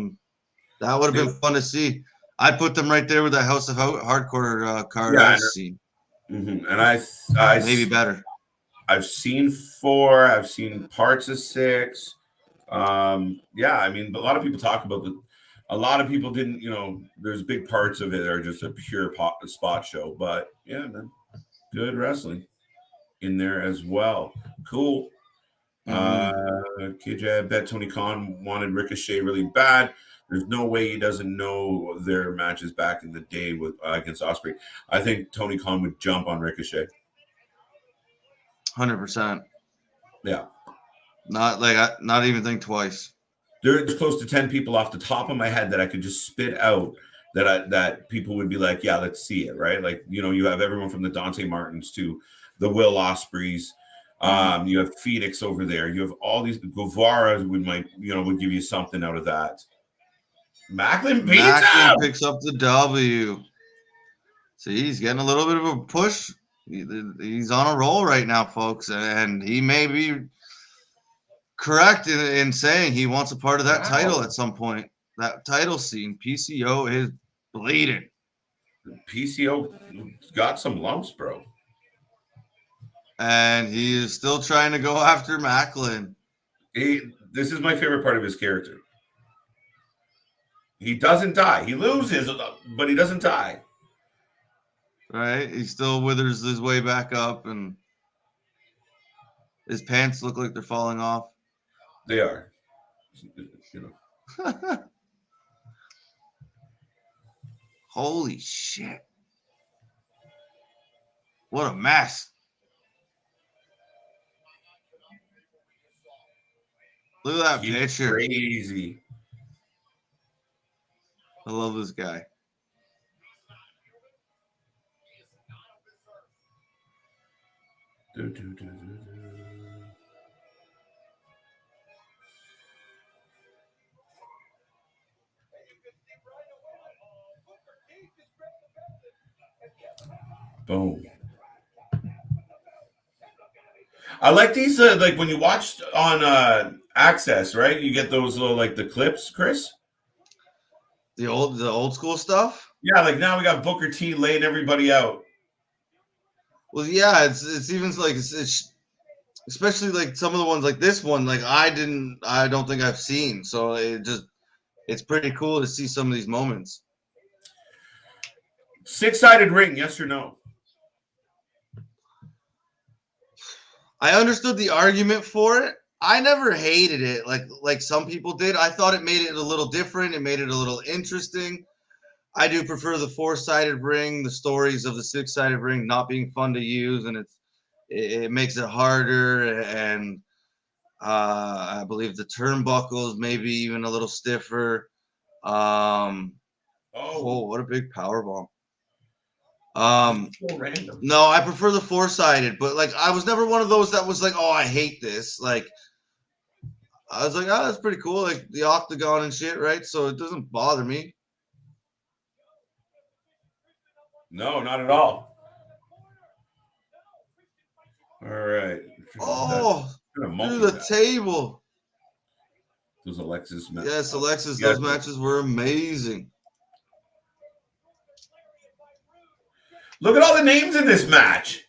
would have been fun to see. I'd put them right there with the House of Hardcore card I've seen. Mm-hmm. And I maybe better. I've seen 4. I've seen parts of 6. Yeah, I mean, a lot of people talk about a lot of people didn't, there's big parts of it that are just a pure spot show, but yeah, man, good wrestling in there as well. Cool. KJ, I bet Tony Khan wanted Ricochet really bad. There's no way he doesn't know their matches back in the day with against Ospreay. I think Tony Khan would jump on Ricochet. 100%. Yeah. Not even think twice. There's close to 10 people off the top of my head that I could just spit out that people would be like, yeah, let's see it, right? Like, you have everyone from the Dante Martins to the Will Ospreys. You have Phoenix over there. You have all these. Guevara would give you something out of that. Macklin picks up the W. See, he's getting a little bit of a push. He's on a roll right now, folks, and he may be correct in saying he wants a part of that title Wow. at some point. That title scene, PCO is bleeding. PCO got some lumps, bro. And he is still trying to go after Macklin. This is my favorite part of his character. He doesn't die. He loses, but he doesn't die. Right? He still withers his way back up, and his pants look like they're falling off. They are. You know. Holy shit. What a mess. Look at that picture. Crazy. I love this guy. Boom. I like these, like when you watch on Access, right? You get those little, like the clips, Chris. The old school stuff. Yeah, like now we got Booker T laying everybody out. Well, yeah, it's even like it's especially like some of the ones like this one, like I don't think I've seen. So it's pretty cool to see some of these moments. 6-sided ring, yes or no? I understood the argument for it. I never hated it like some people did. I thought it made it a little different. It made it a little interesting. I do prefer the 4-sided ring, the stories of the 6-sided ring not being fun to use, and it makes it harder, and I believe the turnbuckles maybe even a little stiffer. Oh, what a big power bomb. So random. No, I prefer the 4-sided, but like I was never one of those that was like, oh, I hate this. Like I was like, oh, that's pretty cool, like the octagon and shit, right? So it doesn't bother me. No, not at all. All right. Oh, through the table. Those Alexis matches. Yes, Alexis, those matches were amazing. Look at all the names in this match.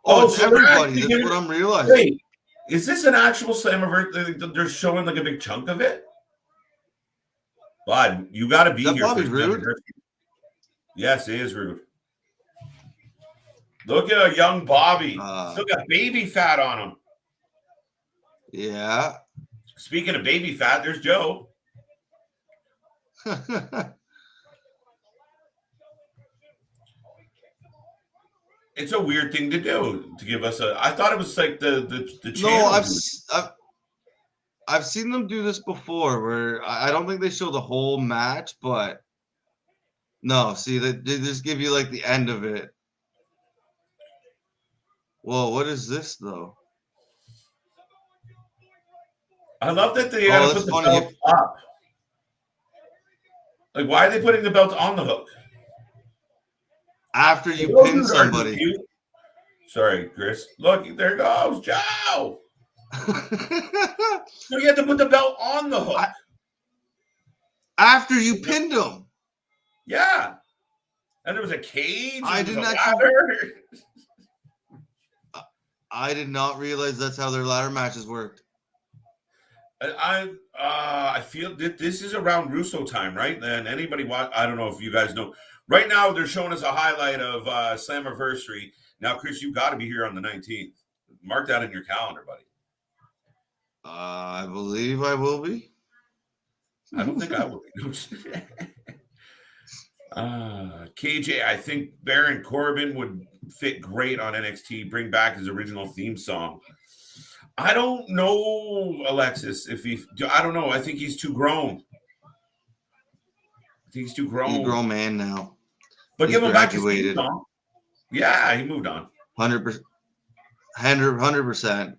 Oh, it's everybody. That's what I'm realizing. Wait, is this an actual Slammiversary? They're showing like a big chunk of it? Bud, you got to be here. Bobby Roode? Yes, it is Roode. Look at a young Bobby. Still got baby fat on him. Yeah. Speaking of baby fat, there's Joe. It's a weird thing to do, to give us a. I thought it was like the channel. No, I've seen them do this before, where I don't think they show the whole match, but no, see, they just give you like the end of it. Whoa, what is this though? I love that they had to put the belt up. Like, why are they putting the belt on the hook? After you pin somebody. Sorry, Chris. Look, there goes Joe. So you have to put the belt on the hook. After you pinned him. Yeah. And there was a cage. I did not realize that's how their ladder matches worked. I feel that this is around Russo time, right? And anybody watch? I don't know if you guys know. Right now, they're showing us a highlight of Slammiversary. Now, Chris, you got to be here on the 19th. Mark that in your calendar, buddy. I believe I will be. I don't think I will be. KJ, I think Baron Corbin would fit great on NXT. Bring back his original theme song. I don't know, Alexis. I don't know. I think he's too grown. He's too grown. He's a grown man now. But give him back his theme song. Yeah, he moved on. 100%. 100%.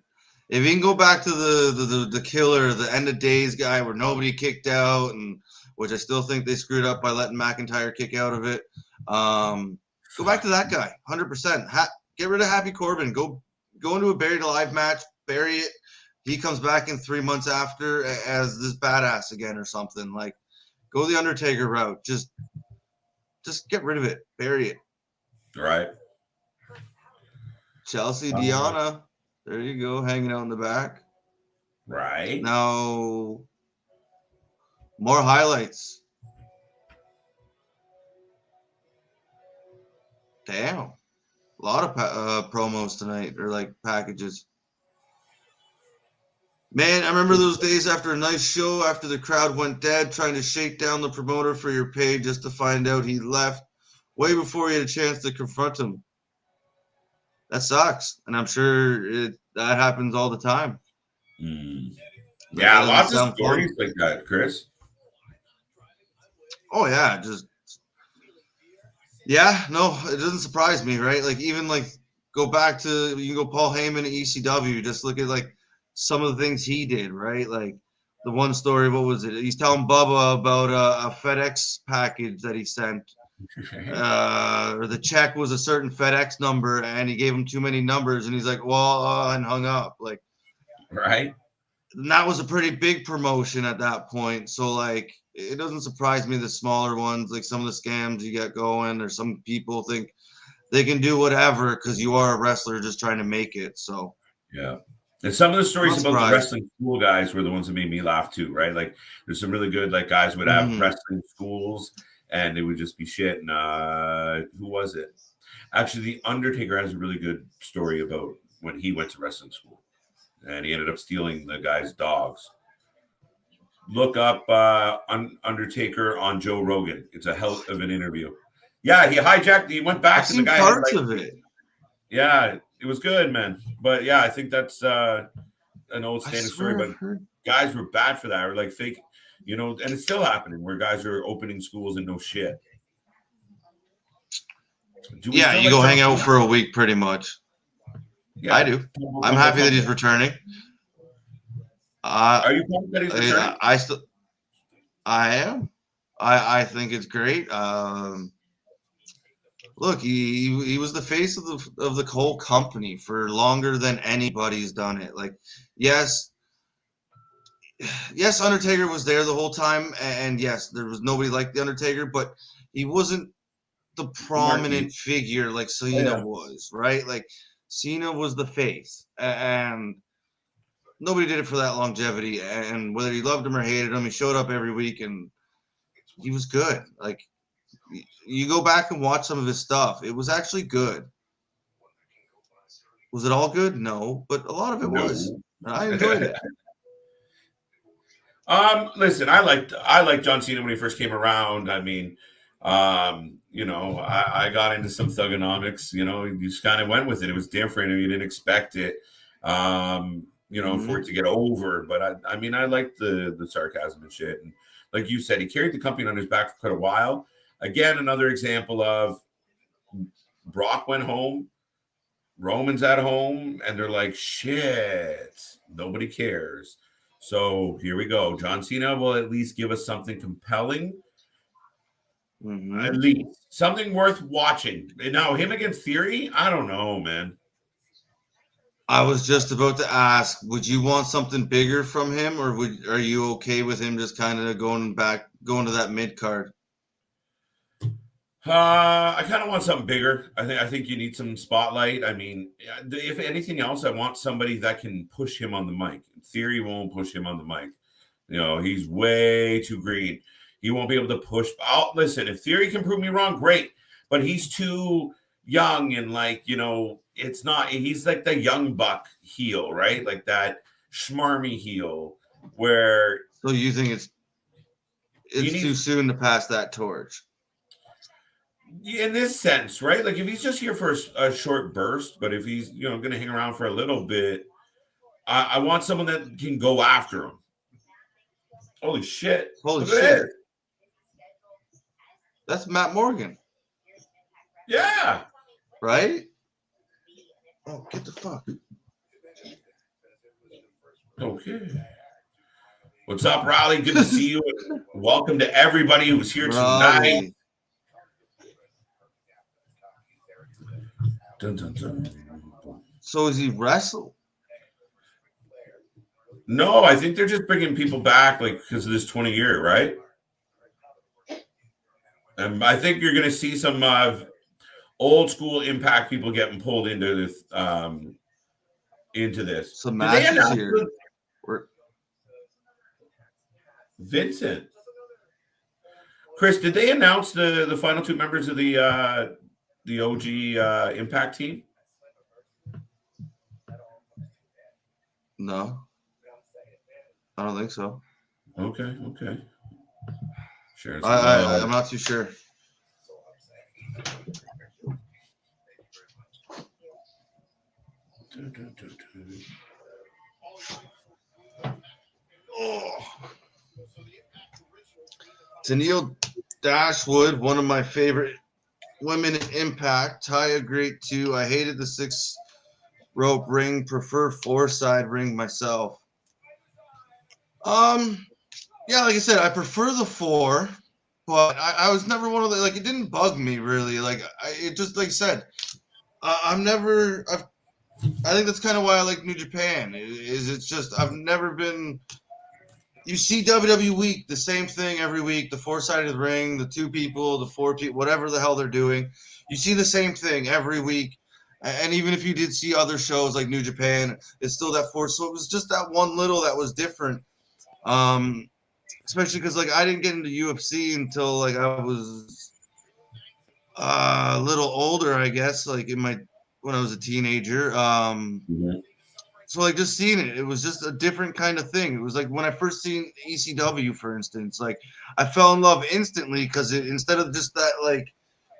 If he can go back to the killer, the end of days guy where nobody kicked out, and which I still think they screwed up by letting McIntyre kick out of it. Go back to that guy, 100%. Get rid of Happy Corbin. Go into a buried alive match, bury it, he comes back in 3 months after as this badass again or something. Like, go the Undertaker route. Just get rid of it. Bury it. Right. Chelsea Diana. There you go, hanging out in the back. Right. Now, more highlights. Damn. A lot of promos tonight, or like packages. Man, I remember those days after a nice show, after the crowd went dead, trying to shake down the promoter for your pay just to find out he left way before you had a chance to confront him. That sucks. And I'm sure that happens all the time. Yeah, lots of stories like that, Chris. Oh, yeah. No, it doesn't surprise me, right? Like, even like, go back to, you can go Paul Heyman at ECW, just look at like some of the things he did, right? Like, the one story, what was it? He's telling Bubba about a FedEx package that he sent. Or the check was a certain FedEx number, and he gave him too many numbers, and he's like, well, and hung up. Like, right. And that was a pretty big promotion at that point. So, like, it doesn't surprise me the smaller ones, like some of the scams you get going, or some people think they can do whatever because you are a wrestler just trying to make it. So, yeah. And some of the stories about the wrestling school guys were the ones that made me laugh too, right? Like, there's some really good, like, guys would have wrestling schools and it would just be shit. And who was it? Actually, The Undertaker has a really good story about when he went to wrestling school and he ended up stealing the guy's dogs. Look up Undertaker on Joe Rogan. It's a hell of an interview. Yeah, he went back to the guy. Parts of it. Yeah, it was good, man. But yeah, I think that's an old standard story. But guys were bad for that, or like fake, and it's still happening where guys are opening schools and no shit. Yeah, you go hang out for a week pretty much. Yeah, I do. I'm happy that he's returning. Are you pumped that he's returning? I am. I think it's great. Look, he was the face of the whole company for longer than anybody's done it. Like, yes, Undertaker was there the whole time, and yes, there was nobody like the Undertaker, but he wasn't the prominent figure like Cena was, right? Like, Cena was the face, and nobody did it for that longevity. And whether you loved him or hated him, he showed up every week, and he was good. Like, you go back and watch some of his stuff. It was actually good. Was it all good? No, but a lot of it was. I enjoyed it. Listen, I liked John Cena when he first came around. I mean, I got into some thugonomics. You just kind of went with it. It was different, and you didn't expect it. For it to get over. But I mean, I liked the sarcasm and shit. And like you said, he carried the company on his back for quite a while. Again, another example of Brock went home, Roman's at home, and they're like, shit, nobody cares. So here we go. John Cena will at least give us something compelling. At least something worth watching. Now, him against Theory, I don't know, man. I was just about to ask, would you want something bigger from him, or are you okay with him just kind of going to that mid card? I kind of want something bigger. I think you need some spotlight. I mean, if anything else, I want somebody that can push him on the mic. Theory won't push him on the mic. He's way too green. He won't be able to push. Listen, if Theory can prove me wrong, great. But he's too young and it's not. He's like the young buck heel, right? Like that schmarmy heel. Where so you think it's too soon to pass that torch? In this sense, right? Like if he's just here for a short burst, but if he's going to hang around for a little bit, I want someone that can go after him. Holy shit! Holy shit! That's Matt Morgan. Yeah. Right? Oh, get the fuck. Okay. What's up, Raleigh? Good to see you. Welcome to everybody who's here tonight. Dun, dun, dun. So is he wrestle? No, I think they're just bringing people back like because of this 20-year, right? And I think you're going to see some old school Impact people getting pulled into this. Into this. Some Did they matches announce here. Vincent? Chris, did they announce the final two members of the OG Impact team? No, I don't think so. Okay. Sure. I'm not too sure. Oh. Tennille Dashwood, one of my favorite women in Impact. Taya, great too. I hated the 6 rope ring. Prefer 4-side ring myself. Yeah, like I said, I prefer the 4, but I was never one of the like. It didn't bug me really. Like it just like I said, I think that's kind of why I like New Japan. It's just I've never been. You see WWE the same thing every week: the 4-sided ring, the 2 people, the 4 people, whatever the hell they're doing. You see the same thing every week. And even if you did see other shows like New Japan, it's still that 4. So it was just that one little that was different. Especially because like I didn't get into UFC until like I was a little older, I guess, like when I was a teenager. So like just seeing it was just a different kind of thing. It was like when I first seen ECW, for instance, like I fell in love instantly because instead of just that like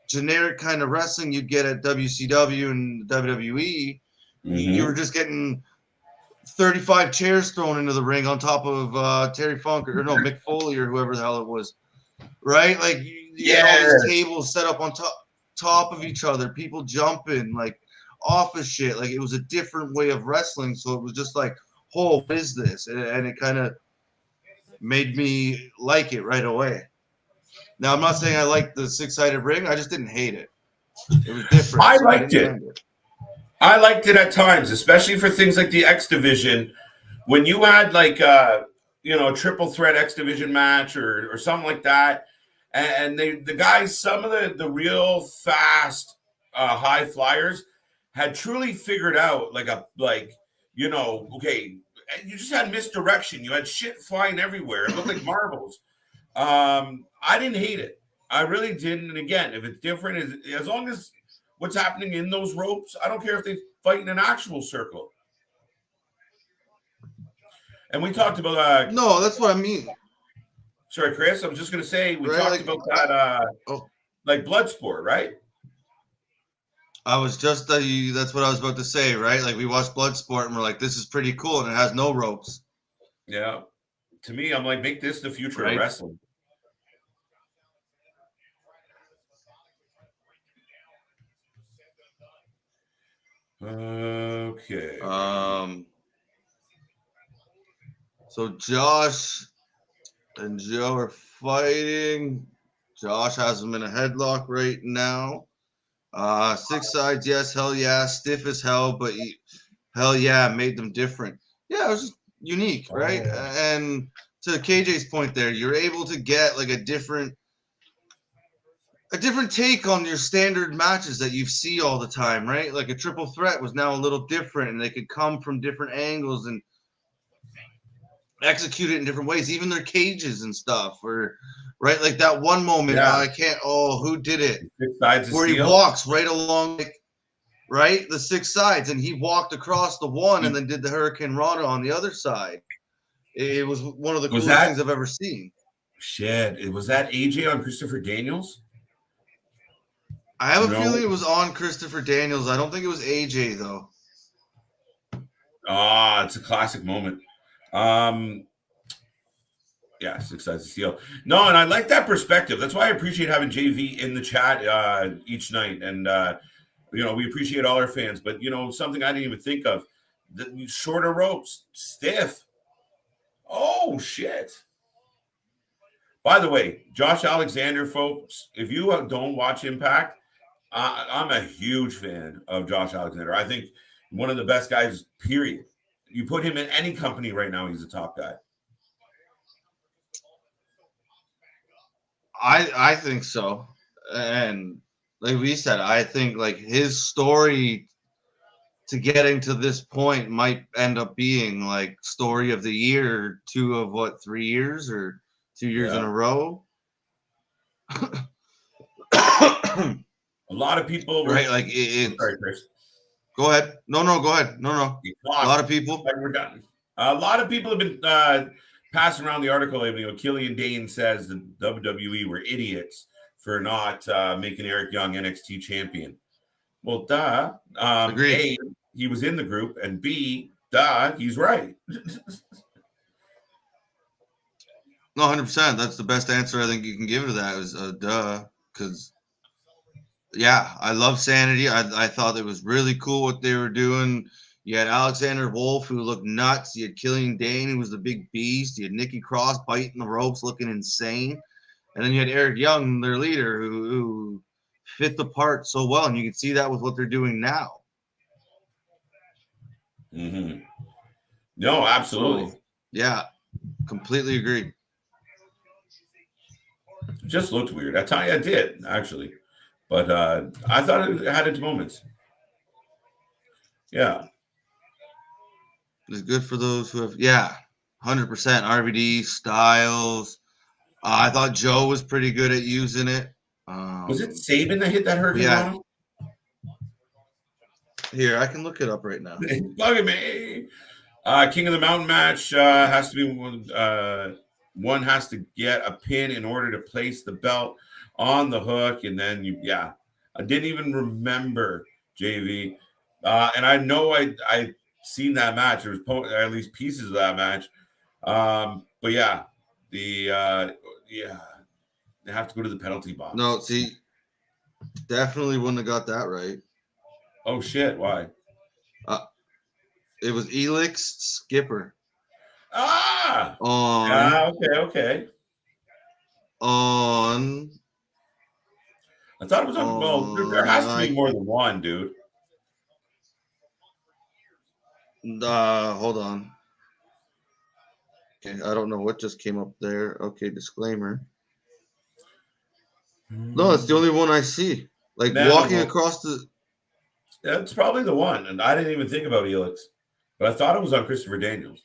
generic kind of wrestling you'd get at WCW and WWE, you were just getting 35 chairs thrown into the ring on top of Terry Funk or no Mick Foley or whoever the hell it was, right? Like you had all these tables set up on top of each other, people jumping like office shit. Like it was a different way of wrestling, so it was just like, oh, what is this? And it kind of made me like it right away. Now I'm not saying I liked the 6-sided ring. I just didn't hate it. It was different. I liked it. I liked it at times, especially for things like the X Division. When you had like a triple threat X Division match or something like that, and the guys, some of the real fast high flyers had truly figured out okay, you just had misdirection. You had shit flying everywhere. It looked like marbles. I didn't hate it. I really didn't. And again, if it's different, as long as what's happening in those ropes, I don't care if they fight in an actual circle. And we talked about no, that's what I mean. Sorry, Chris. I was just going to say we talked about that like Bloodsport, right? I was just that's what I was about to say, right? Like we watched Bloodsport and we're like, this is pretty cool, and it has no ropes. Yeah. To me, I'm like, make this the future of wrestling. Okay. So Josh and Joe are fighting. Josh has him in a headlock right now. 6 sides, yes, hell yeah, stiff as hell, but hell yeah, made them different. Yeah, it was just unique, right? And to KJ's point there, you're able to get like a different take on your standard matches that you see all the time, right? Like a triple threat was now a little different, and they could come from different angles and execute it in different ways, even their cages and stuff, or right, like that one moment who did it, where he walks right along the 6 sides, and he walked across the one and then did the Hurricane Rana on the other side. It was one of the coolest things I've ever seen. Shit, was that AJ on Christopher Daniels? I have a feeling it was on Christopher Daniels. I don't think it was AJ though. It's a classic moment. Yeah, 6 sides of steel. No, and I like that perspective. That's why I appreciate having JV in the chat each night. And we appreciate all our fans. But something I didn't even think of: the shorter ropes, stiff. Oh shit! By the way, Josh Alexander, folks, if you don't watch Impact, I'm a huge fan of Josh Alexander. I think one of the best guys, period. You put him in any company right now, he's a top guy. I think so. And like we said, I think like his story to getting to this point might end up being like story of the year, 3 years or 2 years in a row. A lot of people right, like sorry, Chris. Go ahead. No, go ahead. No. A lot of people. We're done. A lot of people have been passing around the article. Killian Dane says the WWE were idiots for not making Eric Young NXT champion. Well, duh. A, he was in the group, and B, duh, he's right. No, 100%. That's the best answer I think you can give to that is duh. Because, yeah, I love Sanity. I thought it was really cool what they were doing. You had Alexander Wolf, who looked nuts. You had Killian Dane, who was the big beast. You had Nikki Cross biting the ropes, looking insane. And then you had Eric Young, their leader, who fit the part so well. And you can see that with what they're doing now. Mm-hmm. No, absolutely. So, yeah, completely agree. It just looked weird. I did, actually. But I thought it had its moments. Yeah. It's good for those who have, 100%. RVD, Styles. I thought Joe was pretty good at using it. Was it Saban that hit that hurricane on him? Here, I can look it up right now. Bugging me. King of the Mountain match has to be one has to get a pin in order to place the belt on the hook, and then I didn't even remember JV, and I know I seen that match. There was at least pieces of that match, but yeah, they have to go to the penalty box. No, see, definitely wouldn't have got that right. Oh shit! Why? It was Elix Skipper. Okay. On. I thought it was on. Well, there has to be more than one, dude. Hold on. Okay, I don't know what just came up there. Okay, disclaimer. No, it's the only one I see. Like walking across the. That's probably the one, and I didn't even think about Elix, but I thought it was on Christopher Daniels.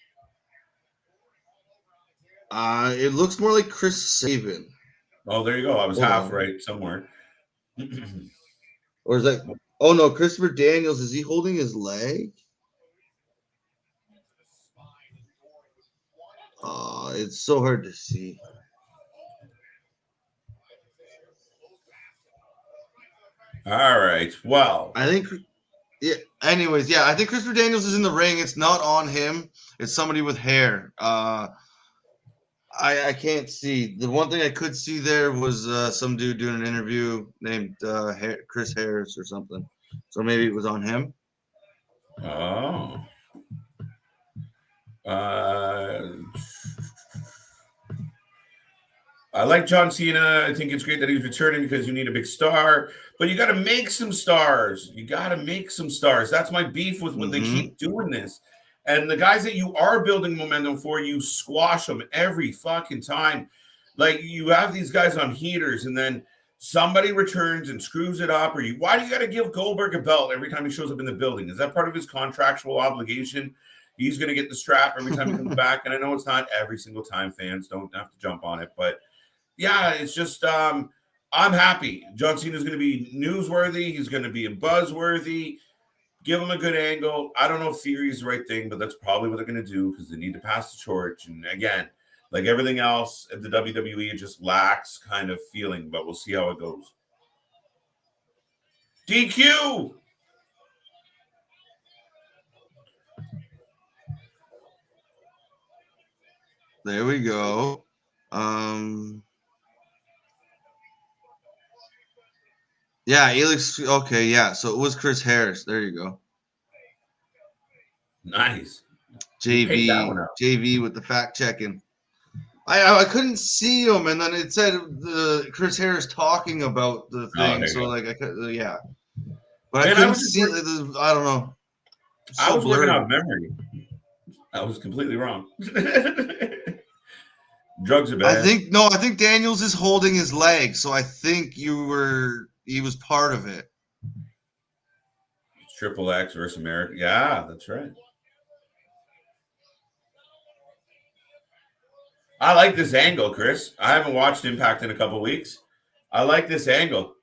It looks more like Chris Sabin. Oh, there you go. I was half right somewhere. Or is that? Oh no, Christopher Daniels. Is he holding his leg? It's so hard to see. All right. Well, I think. Yeah. Anyways, I think Christopher Daniels is in the ring. It's not on him. It's somebody with hair. I can't see. The one thing I could see there was some dude doing an interview named Chris Harris or something. So maybe it was on him. Oh. I like John Cena. I think it's great that he's returning because you need a big star. But you got to make some stars. That's my beef with when they keep doing this. And the guys that you are building momentum for, you squash them every fucking time. Like, you have these guys on heaters, and then somebody returns and screws it up. Why do you got to give Goldberg a belt every time he shows up in the building? Is that part of his contractual obligation? He's going to get the strap every time he comes back. And I know it's not every single time. Fans don't have to jump on it. But, yeah, it's just I'm happy. John Cena's going to be newsworthy. He's going to be buzzworthy. Give him a good angle. I don't know if theory is the right thing, but that's probably what they're going to do because they need to pass the torch. And again, like everything else at the WWE, it just lacks kind of feeling, but we'll see how it goes. DQ! There we go. Yeah, Elix. Okay, yeah. So it was There you go. Nice. JV with the fact checking. I couldn't see him, and then it said Chris Harris talking about the thing. So like I could, but I couldn't see. I don't know. I was working on memory. I was completely wrong. Drugs are I bad. think Daniels is holding his leg, so I think he was part of it. Triple X versus America. Yeah, that's right. I like this angle, Chris. I haven't watched Impact in a couple weeks. I like this angle.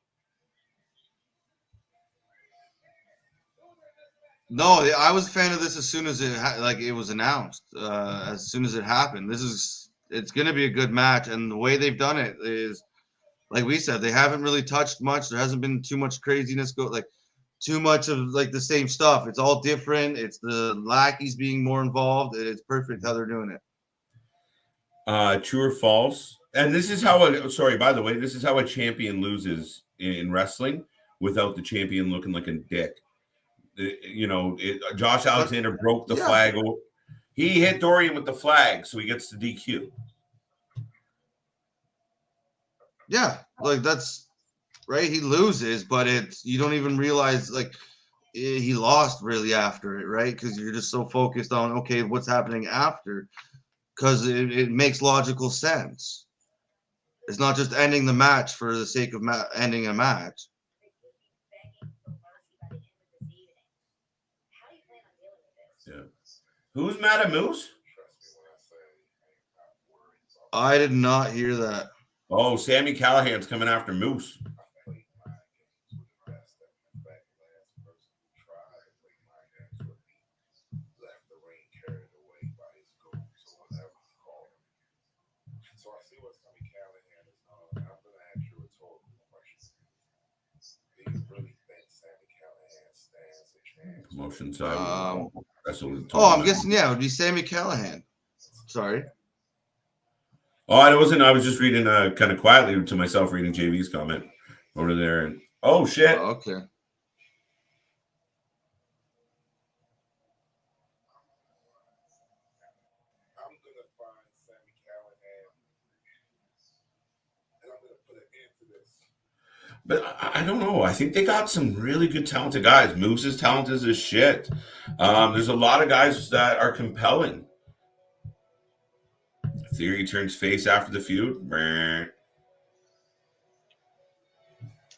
No, I was a fan of this as soon as it was announced. As soon as it happened, it's going to be a good match, and the way they've done it is, like we said, they haven't really touched much. There hasn't been too much craziness too much of like the same stuff. It's all different. It's the lackeys being more involved. It's perfect how they're doing it. True or false? And this is how by the way, this is how a champion loses in wrestling without the champion looking like a dick. Josh Alexander broke the flag. He hit Dorian with the flag, so he gets the DQ. Yeah, like that's right. He loses, but you don't even realize he lost really after it, right? Because you're just so focused on what's happening after, because it makes logical sense. It's not just ending the match for the sake of ending a match. Yeah. Who's mad at Moose? I did not hear that. Oh, Sami Callihan's coming after Moose. Promotion side. I'm guessing it would be Sami Callihan. Sorry. Oh, I wasn't. I was just reading kind of quietly to myself, reading JV's comment over there. And oh shit. Okay. But I don't know. I think they got some really good, talented guys. Moose is talented as shit. There's a lot of guys that are compelling. Theory turns face after the feud.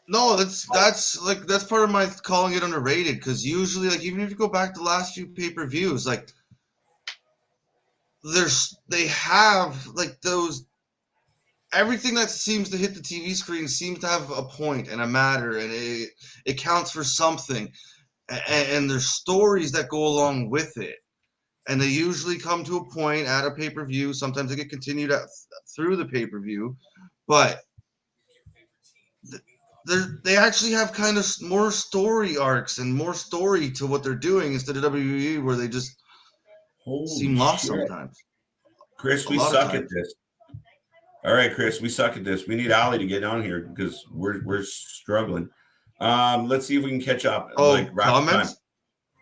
No, that's part of my calling it underrated, because usually, even if you go back to the last few pay-per-views, they have those. Everything that seems to hit the TV screen seems to have a point and a matter, and it counts for something. And there's stories that go along with it. And they usually come to a point at a pay-per-view. Sometimes they get continued through the pay-per-view. But they actually have kind of more story arcs and more story to what they're doing instead of WWE, where they just seem lost sometimes. Chris, we suck at this. All right, Chris, we suck at this. We need Ali to get on here because we're struggling. Let's see if we can catch up. Comments?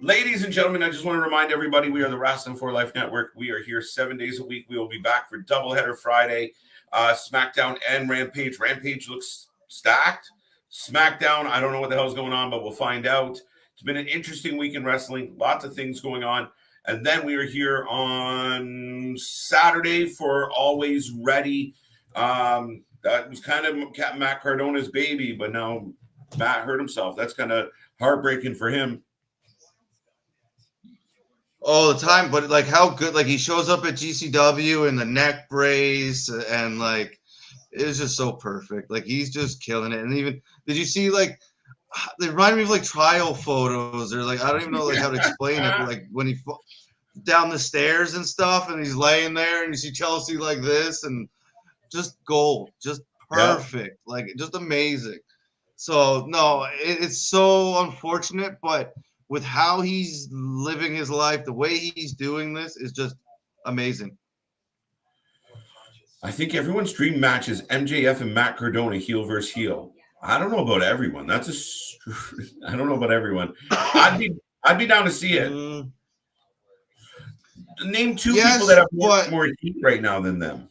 Ladies and gentlemen, I just want to remind everybody we are the Wrasslin for Life Network. We are here 7 days a week. We will be back for doubleheader Friday, SmackDown and Rampage. Rampage looks stacked. SmackDown, I don't know what the hell's going on, but we'll find out. It's been an interesting week in wrestling. Lots of things going on. And then we are here on Saturday for Always Ready. That was kind of Matt Cardona's baby, but now Matt hurt himself. That's kind of heartbreaking for him. All the time, but how good, he shows up at GCW in the neck brace, and it was just so perfect. He's just killing it. And even, did you see they remind me of trial photos, or I don't even know how to explain it, but when he down the stairs and stuff, and he's laying there, and you see Chelsea like this, and just gold, just perfect, just amazing. So no, it's so unfortunate, but with how he's living his life, the way he's doing this is just amazing. I think everyone's dream match is MJF and Matt Cardona heel versus heel. I don't know about everyone. I don't know about everyone. I'd be down to see it. Name two people that have more heat right now than them.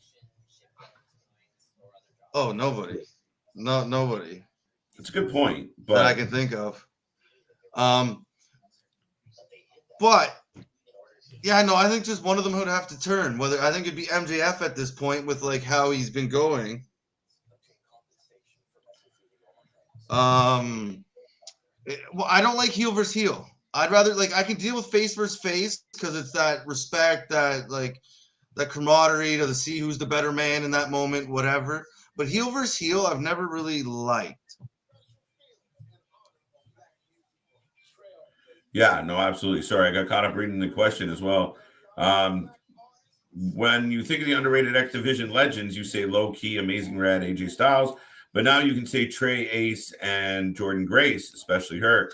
Oh, nobody. No, nobody. It's a good point, but that I can think of. But Yeah, no, I think just one of them would have to turn. Whether I think it'd be MJF at this point with like how he's been going. Well, I don't like heel versus heel. I'd rather like I can deal with face versus face because it's that respect, that like that camaraderie to see who's the better man in that moment, whatever. But heel versus heel, I've never really liked. Yeah, no, absolutely. Sorry, I got caught up reading the question as well. Um, when you think of the underrated X Division legends, you say low key, amazing red AJ Styles, but now you can say Trey Ace and Jordan Grace, especially her.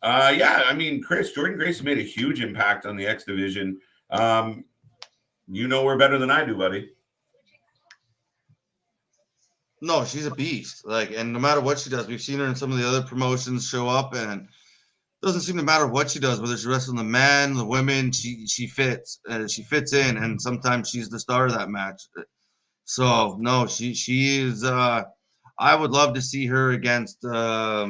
Yeah, I mean, Jordan Grace made a huge impact on the X Division. You know her better than I do, buddy. No, she's a beast. Like, and no matter what she does, we've seen her in some of the other promotions show up, and it doesn't seem to matter what she does, whether she's wrestling the men, the women. She fits. She fits in, and sometimes she's the star of that match. So no, she is. I would love to see her uh,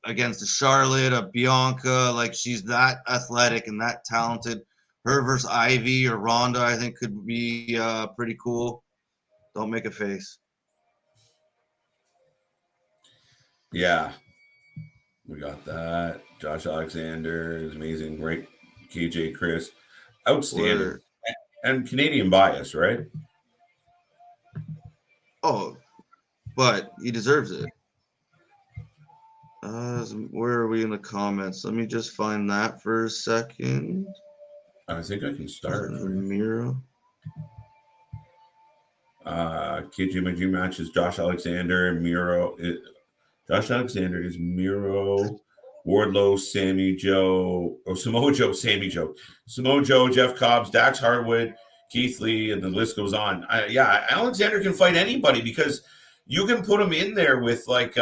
against a Charlotte, a Bianca. Like she's that athletic and that talented. Her versus Ivy or Ronda, I think, could be pretty cool. Don't make a face. Yeah, we got that. Josh Alexander is amazing, right? KJ Chris, outstanding. Where And Canadian bias, right? oh, but he deserves it. Where are we in the comments? Let me just find that for a second. I think I can start for you. Miro. KJ my dream match is Josh Alexander and Miro. Josh Alexander is Miro, Wardlow, Sammy Joe, or Samoa Joe, Sammy Joe, Samoa Joe, Jeff Cobbs, Dax Harwood, Keith Lee, and the list goes on. Yeah, Alexander can fight anybody because you can put him in there with like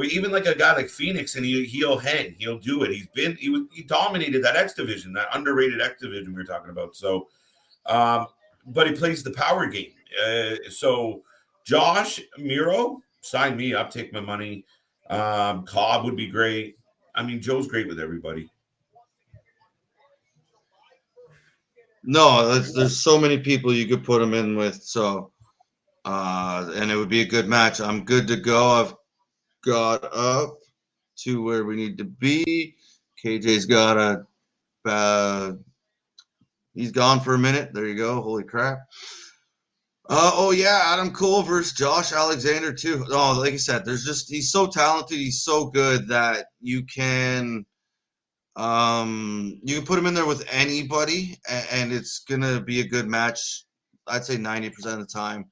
even like a guy like Phoenix, and he'll hang, he'll do it. He dominated that X division, that underrated X division we were talking about. So, but he plays the power game. So Josh Miro, sign me up, take my money. Cobb would be great. I mean, Joe's great with everybody. No, there's so many people you could put him in with. So, and it would be a good match. I'm good to go. I've got up to where we need to be. KJ's got he's gone for a minute. There you go. Holy crap. Oh yeah, Adam Cole versus Josh Alexander too. Oh, like I said, he's so talented, he's so good that you can put him in there with anybody, and it's gonna be a good match. I'd say 90% of the time.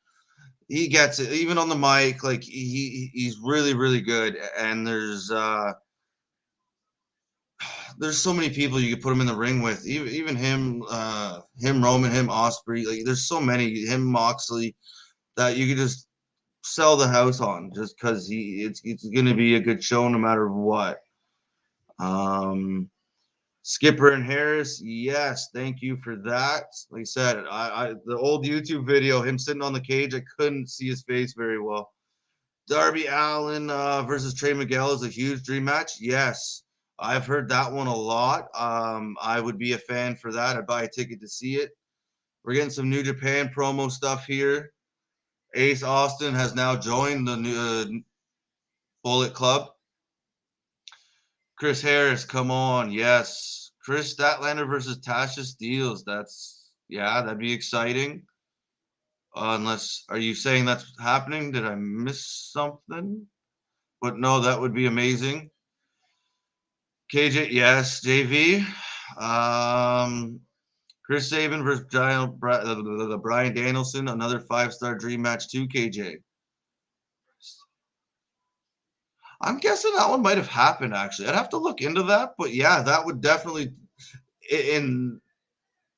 He gets it, even on the mic. Like he's really really good, and there's so many people you could put him in the ring with. Even him, Roman, him Osprey. Like there's so many, him Moxley, that you could just sell the house on just because it's going to be a good show no matter what. Skipper and Harris, yes, thank you for that. Like I said, the old YouTube video, him sitting on the cage, I couldn't see his face very well. Darby Allin versus Trey Miguel is a huge dream match. Yes, I've heard that one a lot. I would be a fan for that. I'd buy a ticket to see it. We're getting some New Japan promo stuff here. Ace Austin has now joined the new Bullet Club. Chris Harris, come on, yes. Chris Statlander versus Tasha Steelz. That'd be exciting. Unless, are you saying that's happening? Did I miss something? But no, that would be amazing. KJ, yes. JV. Chris Sabin versus Brian Danielson, another 5-star dream match too, KJ. I'm guessing that one might have happened actually. I'd have to look into that, but yeah, that would definitely in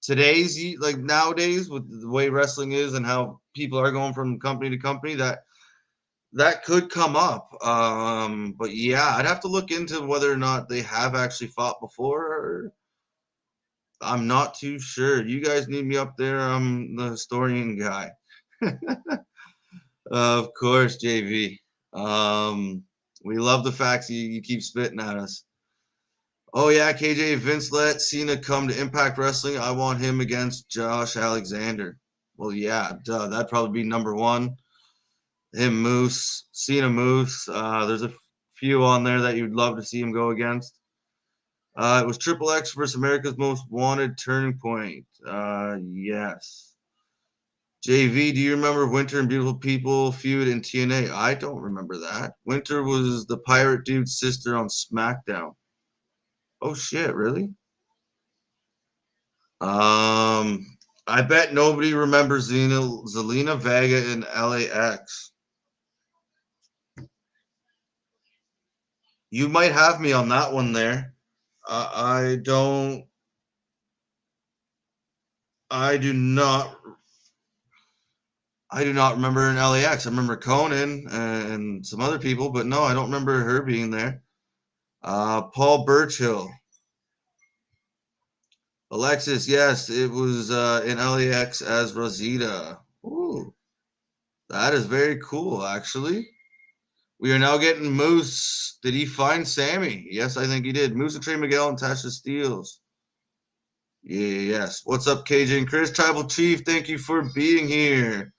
today's like nowadays with the way wrestling is and how people are going from company to company, that could come up. But yeah, I'd have to look into whether or not they have actually fought before. I'm not too sure. You guys need me up there. I'm the historian guy. Of course, JV. We love the facts you keep spitting at us. Oh yeah, KJ Vince let Cena come to Impact Wrestling. I want him against Josh Alexander. Well, yeah, duh, that'd probably be number one. Him, Moose, Cena, Moose. There's a few on there that you'd love to see him go against. It was Triple X versus America's Most Wanted Turning Point. Yes. JV, do you remember Winter and Beautiful People feud in TNA? I don't remember that. Winter was the pirate dude's sister on SmackDown. Oh shit, really? I bet nobody remembers Zelina Vega in LAX. You might have me on that one there. I don't. I do not. I do not remember in LAX. I remember Conan and some other people, but no, I don't remember her being there. Paul Burchill. Alexis, yes, it was in LAX as Rosita. Ooh, that is very cool, actually. We are now getting Moose. Did he find Sammy? Yes, I think he did. Moose and Trey Miguel and Tasha Steeles. Yeah, yes. What's up, KJ and Chris? Tribal Chief, thank you for being here.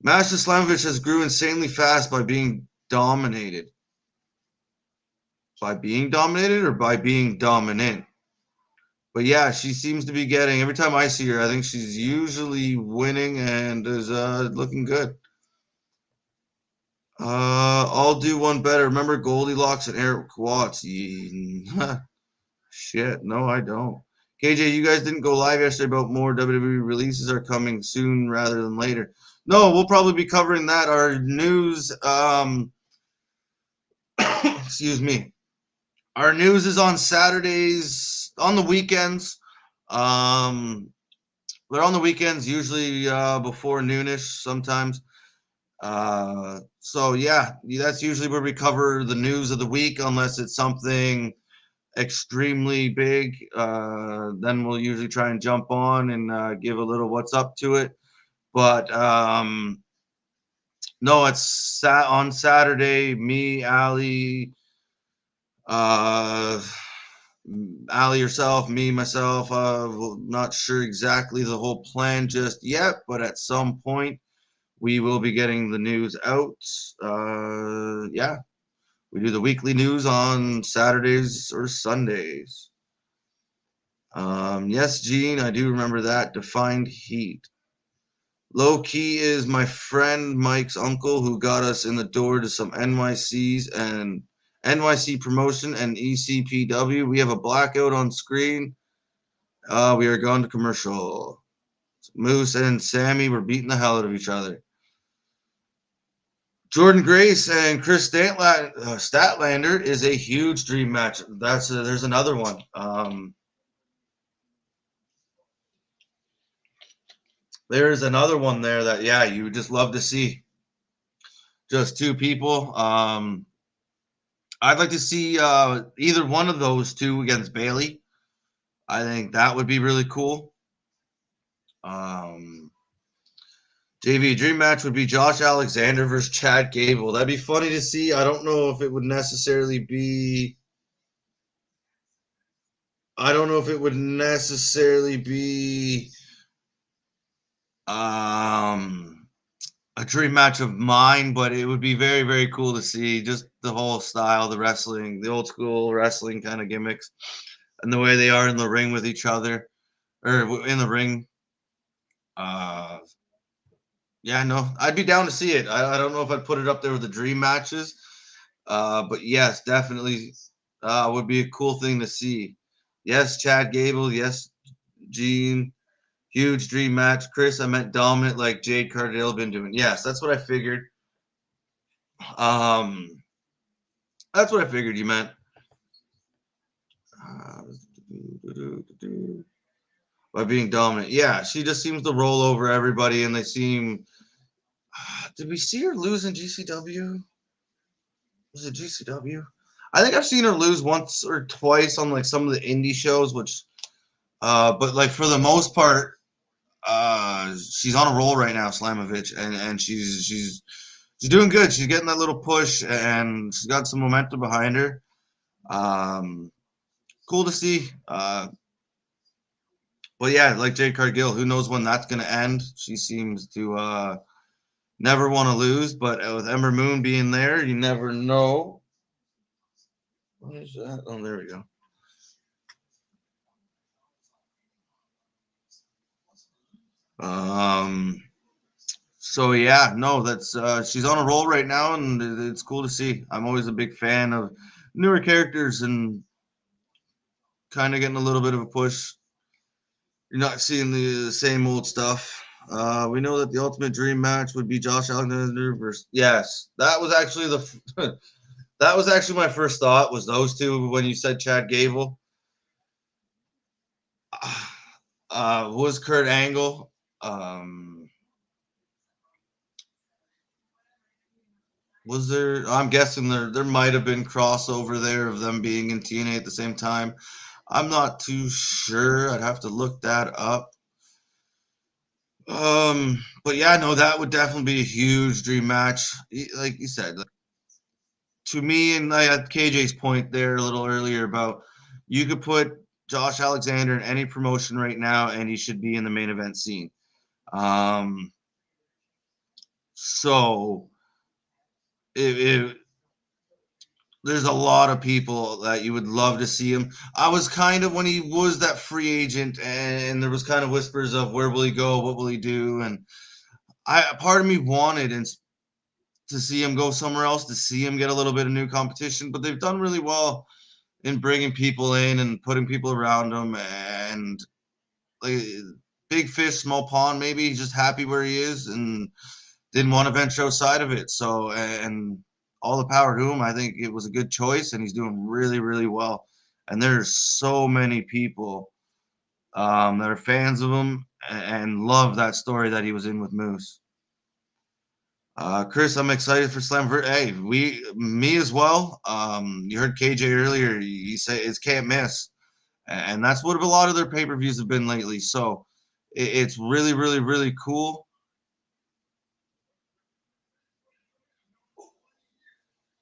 Master Slamovich has grew insanely fast by being dominated. By being dominated or by being dominant? But yeah, she seems to be getting, every time I see her, I think she's usually winning and is looking good. I'll do one better. Remember Goldilocks and Eric Watts? Shit, no, I don't. KJ, you guys didn't go live yesterday about more WWE releases are coming soon rather than later. No, we'll probably be covering that. Our news, excuse me. Our news is on Saturdays, on the weekends. They're on the weekends, usually before noonish sometimes. So yeah, that's usually where we cover the news of the week, unless it's something extremely big. Then we'll usually try and jump on and give a little what's up to it. But no, it's on Saturday. Me, Ali, uh, Ali yourself, me, myself. Not sure exactly the whole plan just yet, but at some point we will be getting the news out. Yeah, we do the weekly news on Saturdays or Sundays. Yes, Gene, I do remember that. Defined Heat. Low Key is my friend Mike's uncle who got us in the door to some NYCs and NYC promotion and ECPW. We have a blackout on screen. We are going to commercial. Moose and Sammy were beating the hell out of each other. Jordan Grace and Chris Statlander is a huge dream match. There's another one. There's another one there that yeah you would just love to see. Just two people. I'd like to see either one of those two against Bailey. I think that would be really cool. JV dream match would be Josh Alexander versus Chad Gable. That'd be funny to see. I don't know if it would necessarily be. I don't know if it would necessarily be a dream match of mine, but it would be very, very cool to see just the whole style, the wrestling, the old school wrestling kind of gimmicks, and the way they are in the ring with each other, or in the ring. Yeah, no, I'd be down to see it. I don't know if I'd put it up there with the dream matches, but yes, definitely would be a cool thing to see. Yes, Chad Gable. Yes, Gene. Huge dream match. Chris, I meant dominant like Jade Cargill been doing. Yes, that's what I figured. That's what I figured you meant. By being dominant. Yeah, she just seems to roll over everybody, and they seem. Did we see her lose in GCW? Was it GCW? I think I've seen her lose once or twice on like some of the indie shows, which, but like for the most part, she's on a roll right now, Slamovich, and she's doing good. She's getting that little push, and she's got some momentum behind her. cool to see. But yeah, like Jade Cargill, who knows when that's going to end? She seems to never want to lose, but with Ember Moon being there, you never know. What is that? Oh, there we go. So yeah, no, that's she's on a roll right now, and it's cool to see. I'm always a big fan of newer characters and kind of getting a little bit of a push. You're not seeing the same old stuff. We know that the ultimate dream match would be Josh Alexander versus. Yes, that was actually the that was actually my first thought was those two when you said Chad Gable. Was Kurt Angle. Was there? I'm guessing there might have been crossover there of them being in TNA at the same time. I'm not too sure. I'd have to look that up. But yeah, no, that would definitely be a huge dream match. Like you said, to me, and I had KJ's point there a little earlier about you could put Josh Alexander in any promotion right now, and he should be in the main event scene. Um, so it there's a lot of people that you would love to see him. I was kind of when he was that free agent, and there was kind of whispers of where will he go, what will he do, and I part of me wanted and to see him go somewhere else, to see him get a little bit of new competition. But they've done really well in bringing people in and putting people around him, and like big fish, small pond. Maybe he's just happy where he is and didn't want to venture outside of it. So and all the power to him. I think it was a good choice, and he's doing really, really well. And there's so many people that are fans of him and love that story that he was in with Moose. Chris, I'm excited for Slammiversary. Hey, me as well. You heard KJ earlier. He say it's can't miss, and that's what a lot of their pay-per-views have been lately. So it's really, really, really cool.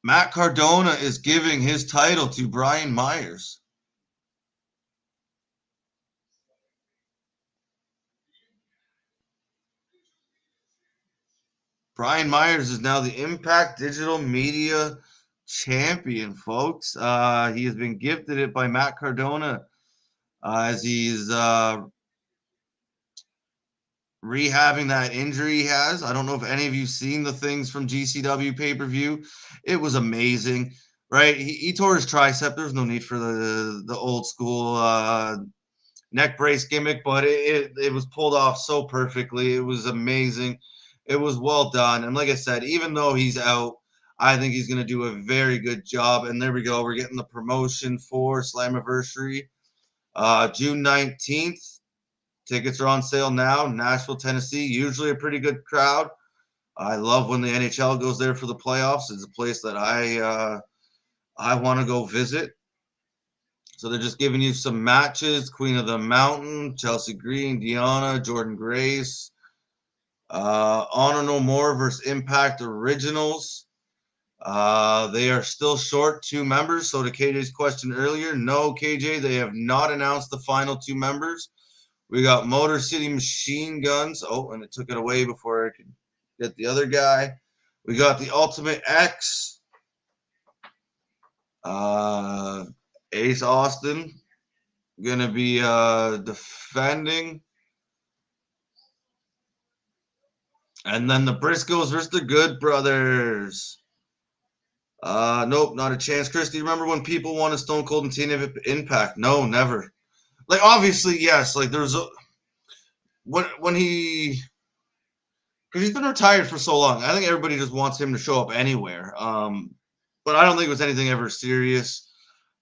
Matt Cardona is giving his title to Brian Myers. Brian Myers is now the Impact Digital Media champion, folks. He has been gifted it by Matt Cardona as he's rehabbing that injury he has. I don't know if any of you seen the things from GCW pay-per-view. It was amazing, right? He tore his tricep. There's no need for the old school neck brace gimmick, but it was pulled off so perfectly. It was amazing. It was well done. And like I said, even though he's out, I think he's going to do a very good job. And there we go. We're getting the promotion for Slammiversary, June 19th. Tickets are on sale now. Nashville, Tennessee, usually a pretty good crowd. I love when the NHL goes there for the playoffs. It's a place that I want to go visit. So they're just giving you some matches: Queen of the Mountain, Chelsea Green, Deanna, Jordan Grace, Honor No More versus Impact Originals. They are still short 2 members. So to KJ's question earlier, no, KJ, they have not announced the final 2 members. We got Motor City Machine Guns. Oh, and it took it away before I could get the other guy. We got the Ultimate X. Ace Austin going to be defending. And then the Briscoes versus the Good Brothers. Nope, not a chance. Chris, do you remember when people wanted Stone Cold and TNA Impact? No, never. Like, obviously, yes. Like, there's a... When he... Because he's been retired for so long. I think everybody just wants him to show up anywhere. But I don't think it was anything ever serious.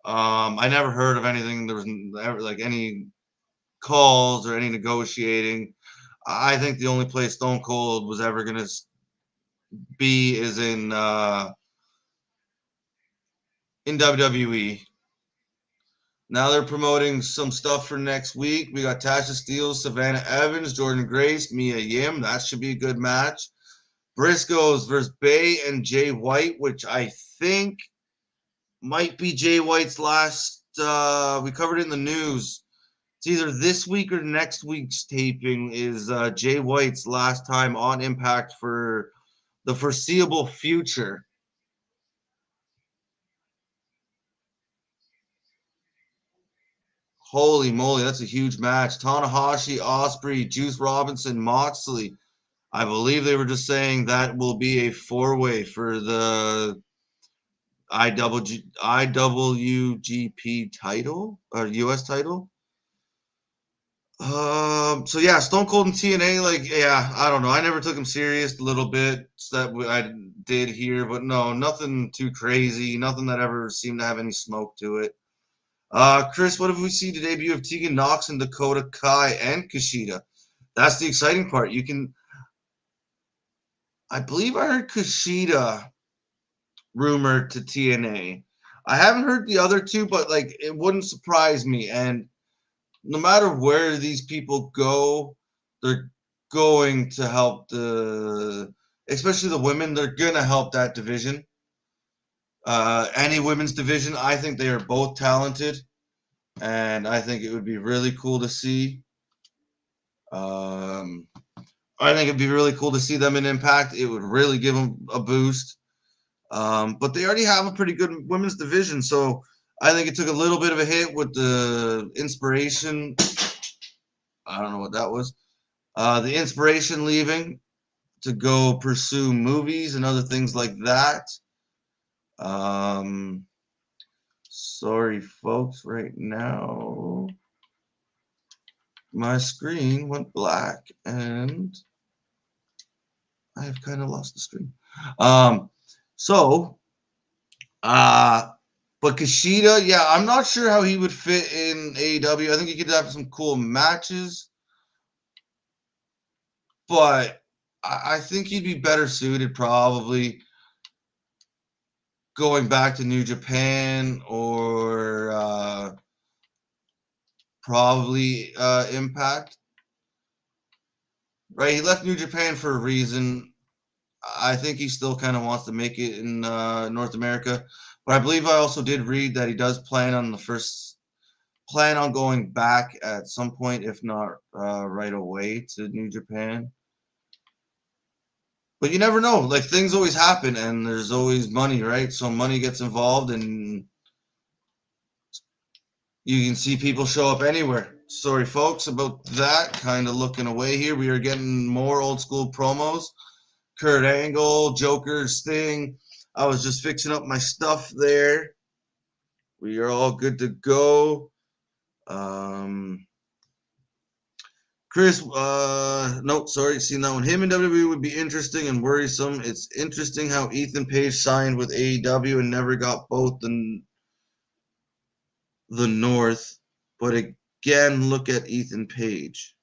I never heard of anything. There was ever, like, any calls or any negotiating. I think the only place Stone Cold was ever going to be is in WWE. Now they're promoting some stuff for next week. We got Tasha Steelz, Savannah Evans, Jordan Grace, Mia Yim. That should be a good match. Briscoes versus Bay and Jay White, which I think might be Jay White's last we covered it in the news. It's either this week or next week's taping is Jay White's last time on Impact for the foreseeable future. Holy moly, that's a huge match. Tanahashi, Ospreay, Juice Robinson, Moxley. I believe they were just saying that will be a four-way for the IWGP title or US title. So yeah, Stone Cold and TNA, like, yeah, I don't know. I never took him serious a little bit that I did here, but no, nothing too crazy, nothing that ever seemed to have any smoke to it. Chris, what have we seen the debut of Tegan Nox and Dakota Kai and Kushida? That's the exciting part. I believe I heard Kushida rumored to TNA. I haven't heard the other two, but like it wouldn't surprise me. And no matter where these people go, they're going to help especially the women. They're gonna help that division. Any women's division, I think they are both talented, and I think it would be really cool to see. I think it'd be really cool to see them in Impact. It would really give them a boost. But they already have a pretty good women's division, so I think it took a little bit of a hit with the inspiration. I don't know what that was. The inspiration leaving to go pursue movies and other things like that. Sorry, folks, right now my screen went black and I've kind of lost the screen. But Kushida, yeah, I'm not sure how he would fit in AEW. I think he could have some cool matches, but I think he'd be better suited probably going back to New Japan or probably Impact. Right, he left New Japan for a reason. I think he still kind of wants to make it in North America, but I believe I also did read that he does plan on going back at some point, if not right away, to New Japan. But you never know. Like, things always happen, and there's always money, right? So money gets involved, and you can see people show up anywhere. Sorry, folks, about that. Kind of looking away here. We are getting more old school promos. Kurt Angle, Joker, Sting. I was just fixing up my stuff there. We are all good to go. Chris, no, sorry, seen that one. Him in WWE would be interesting and worrisome. It's interesting how Ethan Page signed with AEW and never got both the North. But again, look at Ethan Page.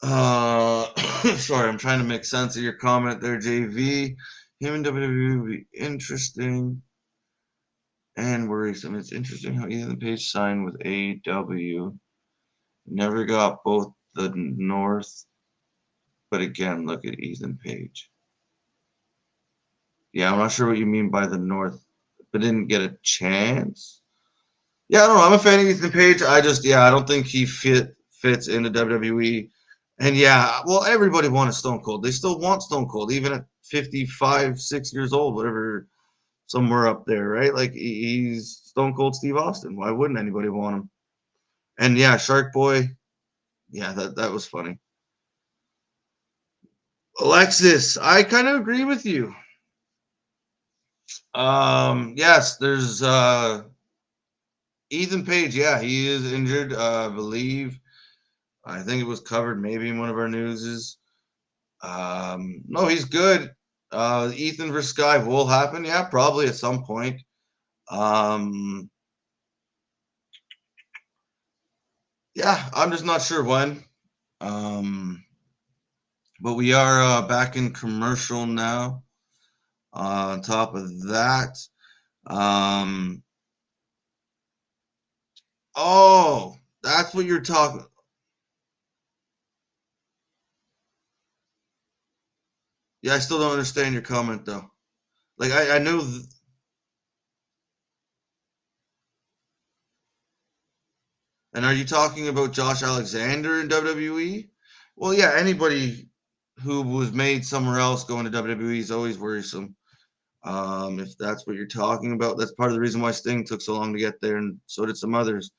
Sorry, I'm trying to make sense of your comment there, JV. Him in WWE would be interesting and worrisome. It's interesting how Ethan Page signed with AEW. Never got both the North. But again, look at Ethan Page. Yeah, I'm not sure what you mean by the North, but didn't get a chance. Yeah, I don't know. I'm a fan of Ethan Page. I don't think he fits into WWE. And yeah, well, everybody wanted Stone Cold. They still want Stone Cold, even at 55, 6 years old, whatever, somewhere up there, right? Like, he's Stone Cold Steve Austin. Why wouldn't anybody want him? And yeah, Shark Boy, yeah, that was funny. Alexis, I kind of agree with you. Yes, there's Ethan Page. Yeah, he is injured. I believe. I think it was covered maybe in one of our newses. No, he's good. Ethan versus Sky will happen. Yeah, probably at some point. Yeah, I'm just not sure when. But we are back in commercial now. On top of that, oh, that's what you're talking. Yeah, I still don't understand your comment though. Like I know. And are you talking about Josh Alexander in WWE? Well, yeah, anybody who was made somewhere else going to WWE is always worrisome. If that's what you're talking about, that's part of the reason why Sting took so long to get there, and so did some others.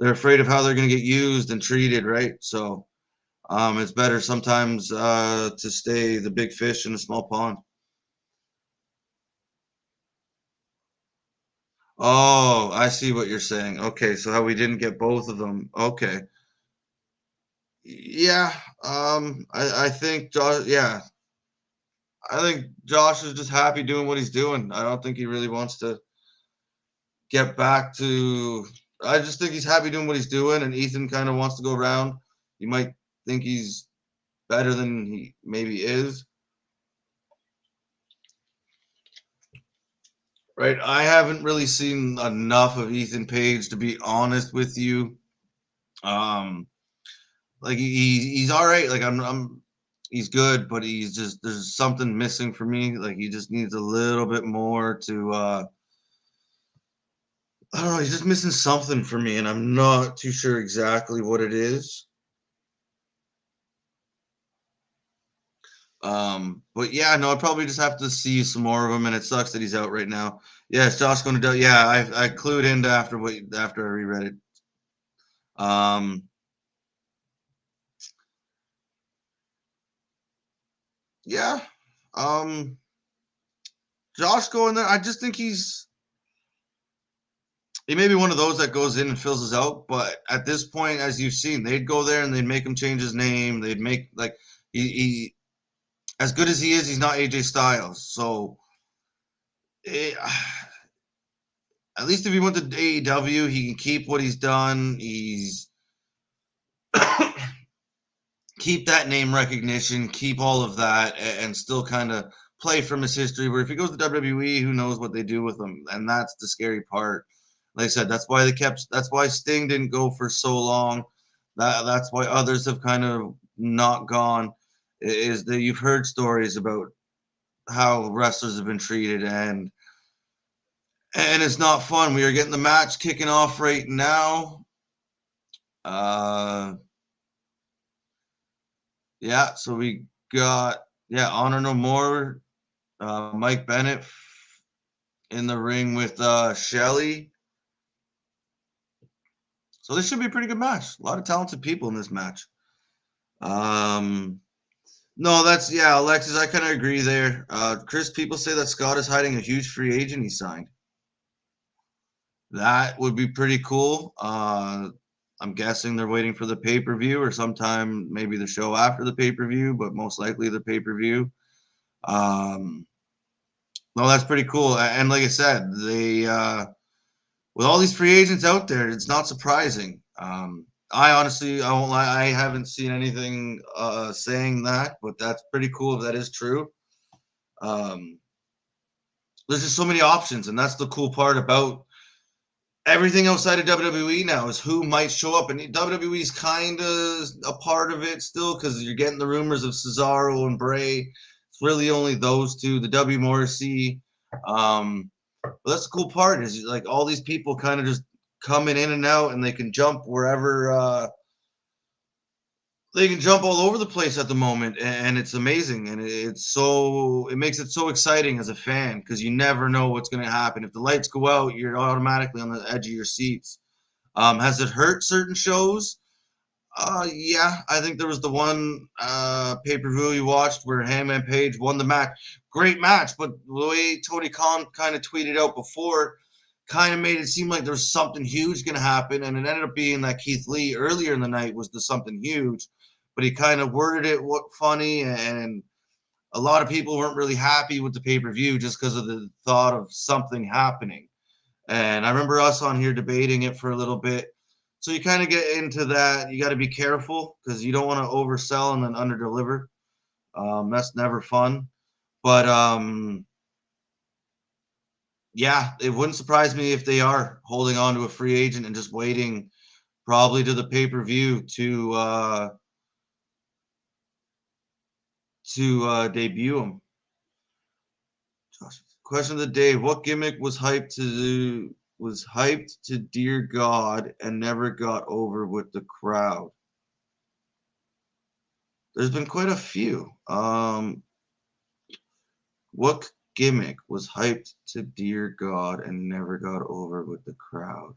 They're afraid of how they're going to get used and treated, right? So it's better sometimes to stay the big fish in a small pond. Oh, I see what you're saying. Okay, so how we didn't get both of them. Okay. Yeah, I think Josh, yeah, I think Josh is just happy doing what he's doing. I don't think he really wants to get back to. I just think he's happy doing what he's doing, and Ethan kind of wants to go around. You might think he's better than he maybe is, right? I haven't really seen enough of Ethan Page to be honest with you. Um, like he's all right. Like I'm he's good, but he's just there's something missing for me. Like he just needs a little bit more to. I don't know. He's just missing something for me, and I'm not too sure exactly what it is. But yeah, no, I probably just have to see some more of him, and it sucks that he's out right now. Yeah, is Josh going to do? Yeah, I clued into after I reread it. Um, yeah. Um, Josh going there. I just think he may be one of those that goes in and fills us out. But at this point, as you've seen, they'd go there and they'd make him change his name. They'd make like he as good as he is, he's not AJ Styles. So it, at least if he went to AEW, he can keep what he's done. He's keep that name recognition, keep all of that, and still kind of play from his history. Where if he goes to WWE, who knows what they do with him? And that's the scary part. Like I said, that's why they kept. That's why Sting didn't go for so long. That's why others have kind of not gone. Is that you've heard stories about how wrestlers have been treated, and it's not fun. We are getting the match kicking off right now. Uh, yeah, so we got Honor No More, Mike Bennett in the ring with Shelly. So this should be a pretty good match. A lot of talented people in this match. No, that's Alexis. I kind of agree there. Chris, people say that Scott is hiding a huge free agent he signed. That would be pretty cool. I'm guessing they're waiting for the pay-per-view or sometime maybe the show after the pay-per-view, but most likely the pay-per-view. No, that's pretty cool. And like I said, they with all these free agents out there, it's not surprising. I honestly, I won't lie, I haven't seen anything saying that, but that's pretty cool if that is true. Um, there's just so many options, and that's the cool part about everything outside of WWE now is who might show up, and WWE is kind of a part of it still because you're getting the rumors of Cesaro and Bray. It's really only those two, the W Morrissey. But that's the cool part is like all these people kind of just coming in and out, and they can jump wherever. They can jump all over the place at the moment, and it's amazing, and it makes it so exciting as a fan because you never know what's going to happen. If the lights go out, you're automatically on the edge of your seats. Has it hurt certain shows? Yeah, I think there was the one pay-per-view you watched where Hangman Page won the match. Great match, but the way Tony Khan kind of tweeted out before kind of made it seem like there was something huge going to happen, and it ended up being that Keith Lee earlier in the night was the something huge, but he kind of worded it funny, and a lot of people weren't really happy with the pay-per-view just because of the thought of something happening. And I remember us on here debating it for a little bit. So you kind of get into that. You got to be careful because you don't want to oversell and then underdeliver. That's never fun. But yeah, it wouldn't surprise me if they are holding on to a free agent and just waiting probably to the pay-per-view to debut him. Question of the day: what gimmick was hyped to dear God and never got over with the crowd? There's been quite a few. What gimmick was hyped to dear God and never got over with the crowd?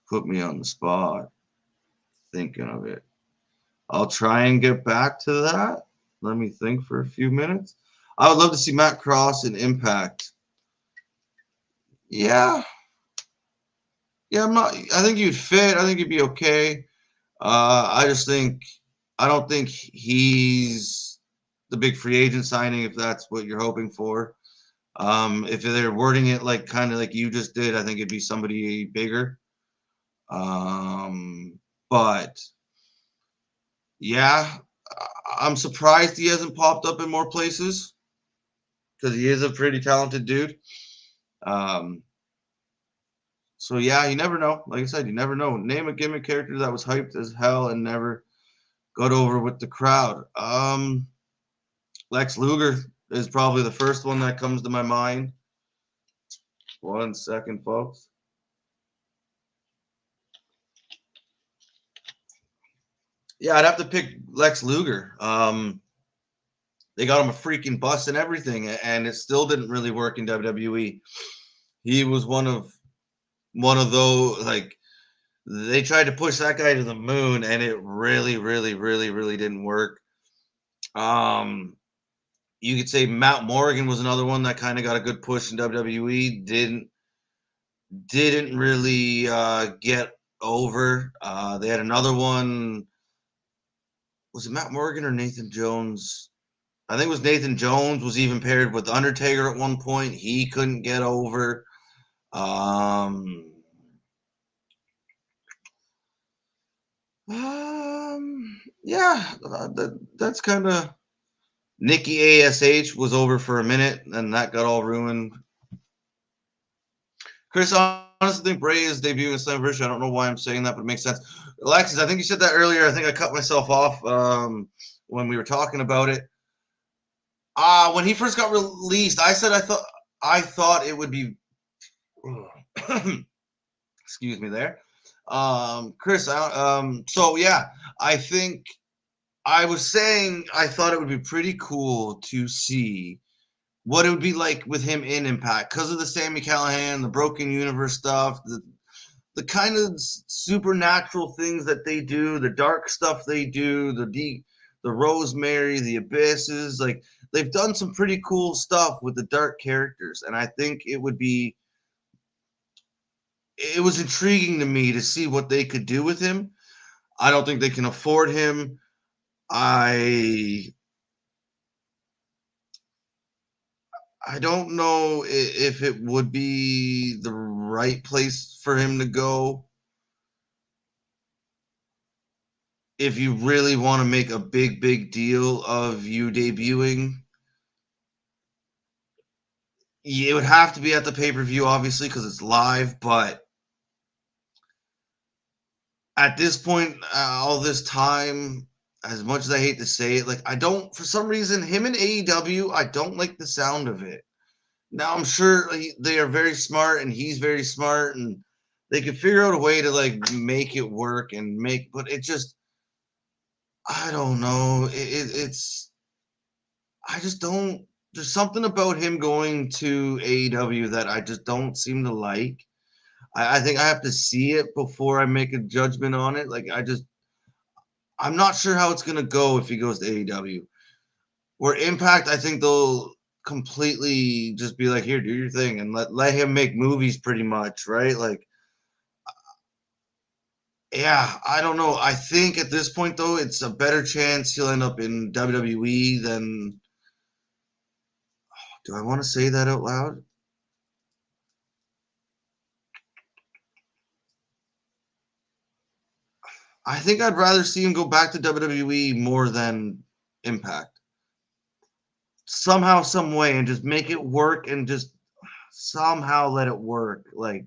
Put me on the spot. Thinking of it. I'll try and get back to that. Let me think for a few minutes. I would love to see Matt Cross in Impact. Yeah. Yeah, I think you'd fit. I think you'd be okay. I don't think he's the big free agent signing if that's what you're hoping for. If they're wording it like kind of like you just did, I think it'd be somebody bigger. But yeah, I'm surprised he hasn't popped up in more places because he is a pretty talented dude. So yeah, you never know. Like I said, you never know. Name a gimmick character that was hyped as hell and never got over with the crowd. Lex Luger is probably the first one that comes to my mind. 1 second, folks. Yeah, I'd have to pick Lex Luger. They got him a freaking bus and everything, and it still didn't really work in WWE. He was one of those, like, they tried to push that guy to the moon, and it really, really, really, really didn't work. You could say Matt Morgan was another one that kind of got a good push in WWE. Didn't really get over. They had another one. Was it Matt Morgan or Nathan Jones? I think it was Nathan Jones. Was even paired with Undertaker at one point. He couldn't get over. Yeah, that's kind of. Nikki ASH was over for a minute, and that got all ruined. Chris, I honestly think Bray is debuting in Slammiversary. I don't know why I'm saying that, but it makes sense. Alexis, I think you said that earlier. I think I cut myself off when we were talking about it. When he first got released, I said I thought it would be. Excuse me there, Chris. So yeah, I think I was saying I thought it would be pretty cool to see what it would be like with him in Impact because of the Sami Callihan, the Broken Universe stuff, the kind of supernatural things that they do, the dark stuff they do, the Rosemary, the Abysses. Like, they've done some pretty cool stuff with the dark characters, and I think it was intriguing to me to see what they could do with him. I don't think they can afford him. I don't know if it would be the right place for him to go. If you really want to make a big, big deal of you debuting, it would have to be at the pay-per-view, obviously, because it's live. But at this point, all this time, as much as I hate to say it, like, I don't, for some reason, him and AEW, I don't like the sound of it. Now, I'm sure they are very smart, and he's very smart, and they can figure out a way to, like, make it work but it just, I don't know. I just don't, there's something about him going to AEW that I just don't seem to like. I think I have to see it before I make a judgment on it. Like, I'm not sure how it's going to go if he goes to AEW. Where Impact, I think they'll completely just be like, here, do your thing, and let him make movies pretty much, right? Like, yeah, I don't know. I think at this point, though, it's a better chance he'll end up in WWE than. Do I want to say that out loud? I think I'd rather see him go back to WWE more than Impact. Somehow, some way, and just make it work and just somehow let it work. Like,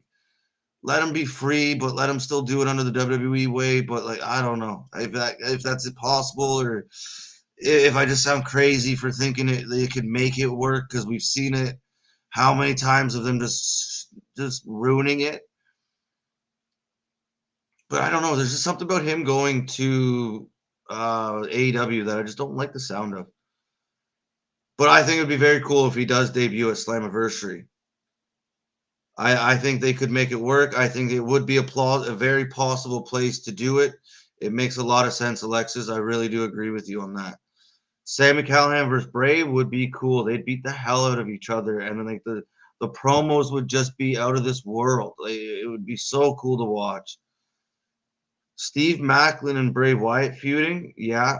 let him be free, but let him still do it under the WWE way. But, like, I don't know if that's possible, or if I just sound crazy for thinking they could make it work, because we've seen it how many times of them just ruining it. But I don't know. There's just something about him going to AEW that I just don't like the sound of. But I think it would be very cool if he does debut at Slammiversary. I think they could make it work. I think it would be a very possible place to do it. It makes a lot of sense, Alexis. I really do agree with you on that. Sami Callihan versus Bray would be cool. They'd beat the hell out of each other, and then like the promos would just be out of this world. Like, it would be so cool to watch. Steve Maclin and Bray Wyatt feuding, yeah.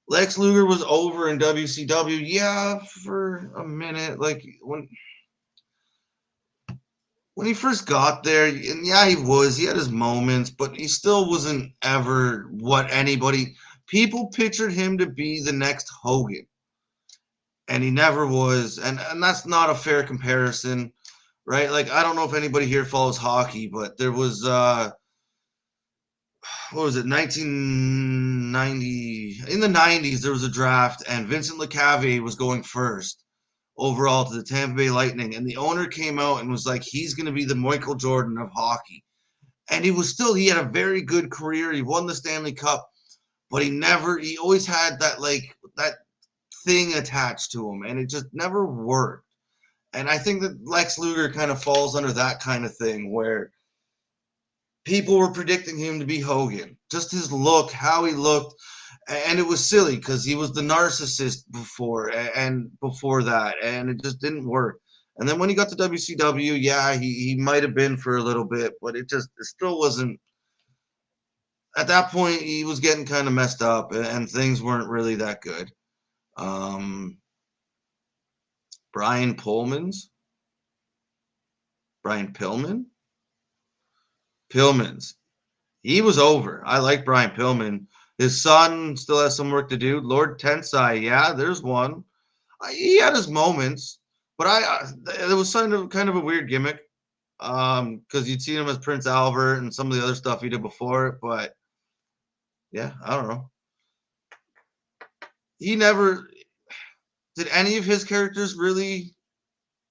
Lex Luger was over in WCW, yeah, for a minute. Like when he first got there, and yeah, he had his moments, but he still wasn't ever what anybody. People pictured him to be the next Hogan, and he never was. And that's not a fair comparison, right? Like, I don't know if anybody here follows hockey, but there was what was it, 1990? In the 90s, there was a draft, and Vincent LeCavier was going first overall to the Tampa Bay Lightning, and the owner came out and was like, he's going to be the Michael Jordan of hockey. And he had a very good career. He won the Stanley Cup, but he always had that thing attached to him, and it just never worked. And I think that Lex Luger kind of falls under that kind of thing where people were predicting him to be Hogan. Just his look, how he looked, and it was silly because he was the narcissist before that, and it just didn't work. And then when he got to WCW, yeah, he might have been for a little bit, but it still wasn't. At that point, he was getting kind of messed up, and things weren't really that good. Brian Pillman's. He was over. I like Brian Pillman. His son still has some work to do. Lord Tensai, yeah, there's one. He had his moments, but it was kind of a weird gimmick, because you'd seen him as Prince Albert and some of the other stuff he did before it. But yeah, I don't know. He never did any of his characters really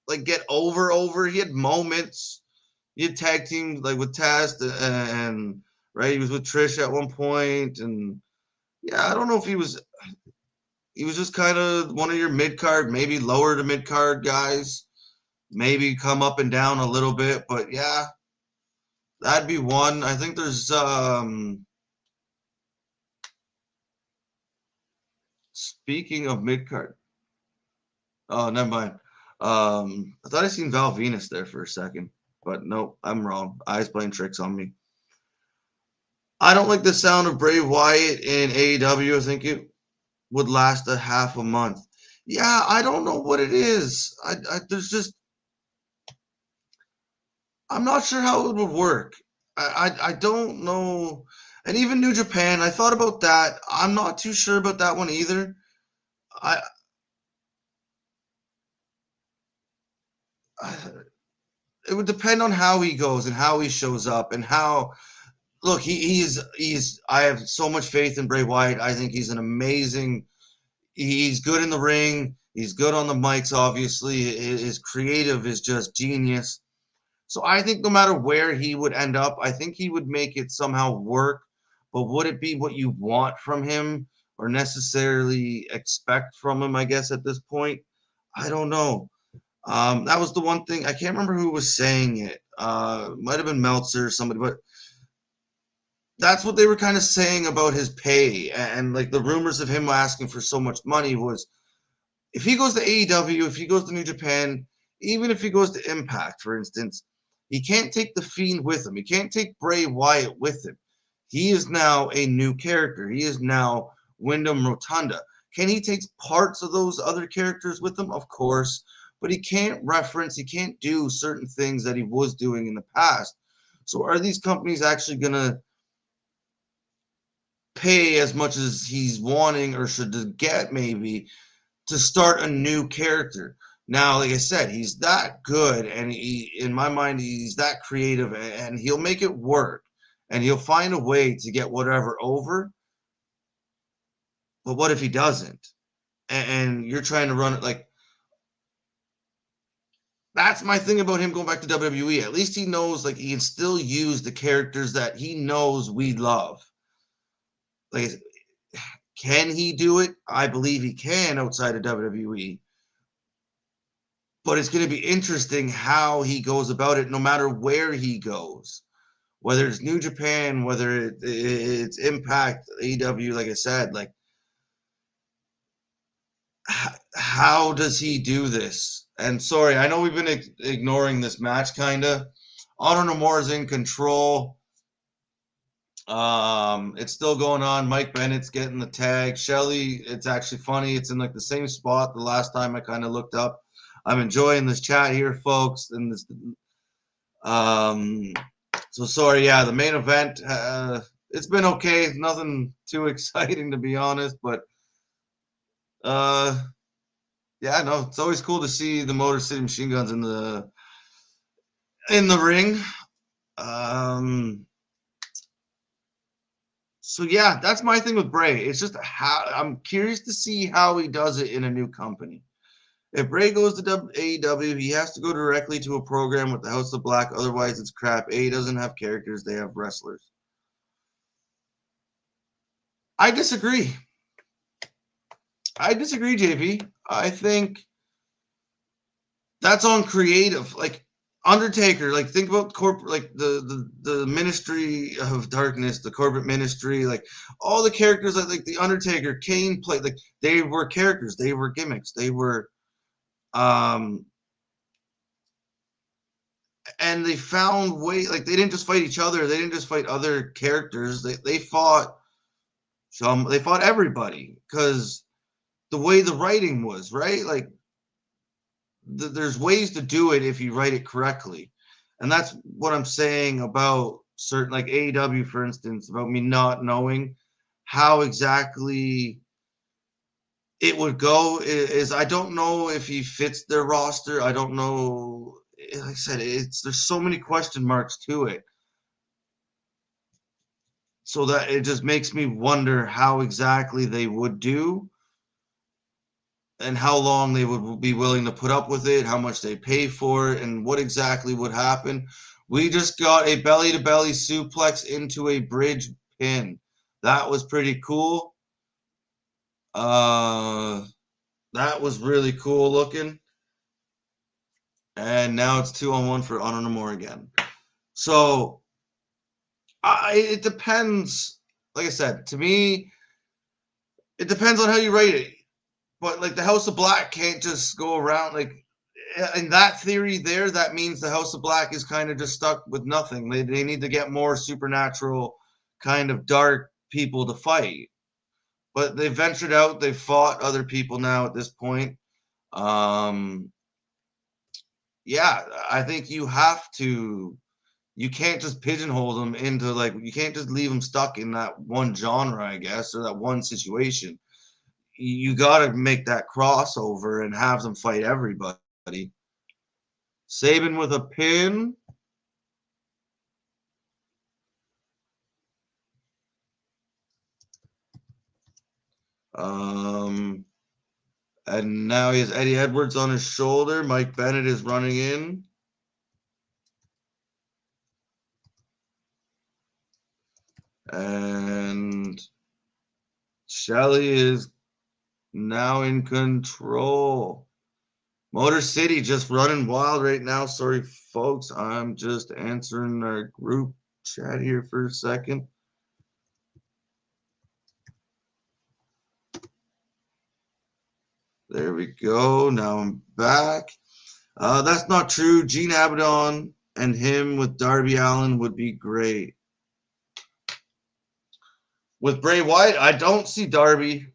like get over. He had moments. He had tag teams like with Test and right. He was with Trish at one point, and yeah, I don't know if he was just kind of one of your mid card, maybe lower to mid card guys, maybe come up and down a little bit, but yeah, that'd be one. I think there's speaking of mid card. Oh, never mind. I thought I seen Val Venus there for a second, but nope, I'm wrong. Eyes playing tricks on me. I don't like the sound of Bray Wyatt in AEW. I think it would last a half a month. Yeah, I don't know what it is. I'm not sure how it would work. I don't know. And even New Japan, I thought about that. I'm not too sure about that one either. It would depend on how he goes and how he shows up and how. Look, he's. I have so much faith in Bray Wyatt. I think he's an amazing. He's good in the ring. He's good on the mics. Obviously, his creative is just genius. So I think no matter where he would end up, I think he would make it somehow work. But would it be what you want from him or necessarily expect from him? I guess at this point, I don't know. That was the one thing. I can't remember who was saying it. Might have been Meltzer or somebody, but that's what they were kind of saying about his pay. And like the rumors of him asking for so much money was, if he goes to AEW, if he goes to New Japan, even if he goes to Impact, for instance, he can't take the Fiend with him. He can't take Bray Wyatt with him. He is now a new character. He is now Wyndham Rotunda. Can he take parts of those other characters with him? Of course. But he can't do certain things that he was doing in the past. So are these companies actually going to pay as much as he's wanting or should get maybe to start a new character? Now, like I said, he's that good, and in my mind, he's that creative, and he'll make it work, and he'll find a way to get whatever over. But what if he doesn't? And you're trying to run it like, that's my thing about him going back to WWE. At least he knows like he can still use the characters that he knows we love. Like, can he do it? I believe he can outside of WWE. But it's going to be interesting how he goes about it no matter where he goes. Whether it's New Japan, whether it's Impact, AEW, like I said, like, how does he do this? And sorry, I know we've been ignoring this match, kind of. Honor No More is in control. It's still going on. Mike Bennett's getting the tag. Shelly, it's actually funny. It's in like the same spot the last time I kind of looked up. I'm enjoying this chat here, folks. And this, so sorry, yeah, the main event. It's been okay. Nothing too exciting, to be honest, but yeah, no, it's always cool to see the Motor City Machine Guns in the ring. So yeah, that's my thing with Bray. It's just how I'm curious to see how he does it in a new company. If Bray goes to AEW, he has to go directly to a program with the House of Black. Otherwise, it's crap. AE doesn't have characters; they have wrestlers. I disagree. JP. I think that's on creative. Like Undertaker, like think about corporate, like the Ministry of Darkness, the corporate ministry, like all the characters like the Undertaker, Kane played, like they were characters, they were gimmicks, they were, and they found way, like they didn't just fight each other, they didn't just fight other characters, they fought everybody because the way the writing was, right? Like there's ways to do it if you write it correctly. And that's what I'm saying about certain, like AEW, for instance, about me not knowing how exactly it would go is I don't know if he fits their roster. I don't know. Like I said, there's so many question marks to it. So that it just makes me wonder how exactly they would do and how long they would be willing to put up with it, how much they pay for it, and what exactly would happen. We just got a belly-to-belly suplex into a bridge pin. That was pretty cool. That was really cool looking. And now it's 2-on-1 for Honor No More again. So it depends. Like I said, to me, it depends on how you write it. But like the House of Black can't just go around like in that theory there, that means the House of Black is kind of just stuck with nothing. They need to get more supernatural kind of dark people to fight. But they've ventured out, they've fought other people now at this point. Yeah, I think you can't just pigeonhole them into like, you can't just leave them stuck in that one genre, I guess, or that one situation. You got to make that crossover and have them fight everybody. Sabin with a pin. And now he has Eddie Edwards on his shoulder. Mike Bennett is running in. And Shelly is now in control. Motor City just running wild right now. Sorry, folks. I'm just answering our group chat here for a second. There we go. Now I'm back. That's not true. Gene Abaddon and him with Darby Allin would be great. With Bray Wyatt, I don't see Darby.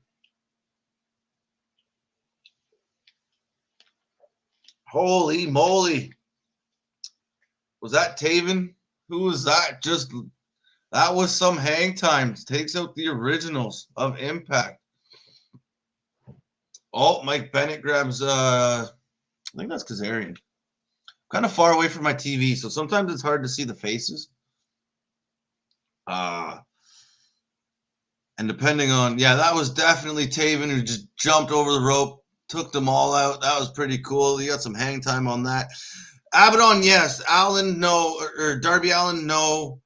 Holy moly. Was that Taven? Who was that? That was some hang time. Takes out the originals of Impact. Oh, Mike Bennett grabs, I think that's Kazarian. Kind of far away from my TV, so sometimes it's hard to see the faces. And depending on, yeah, that was definitely Taven who just jumped over the rope, took them all out. That was pretty cool. You got some hang time on that. Abaddon, yes. Allen, no. Or Darby Allin, no.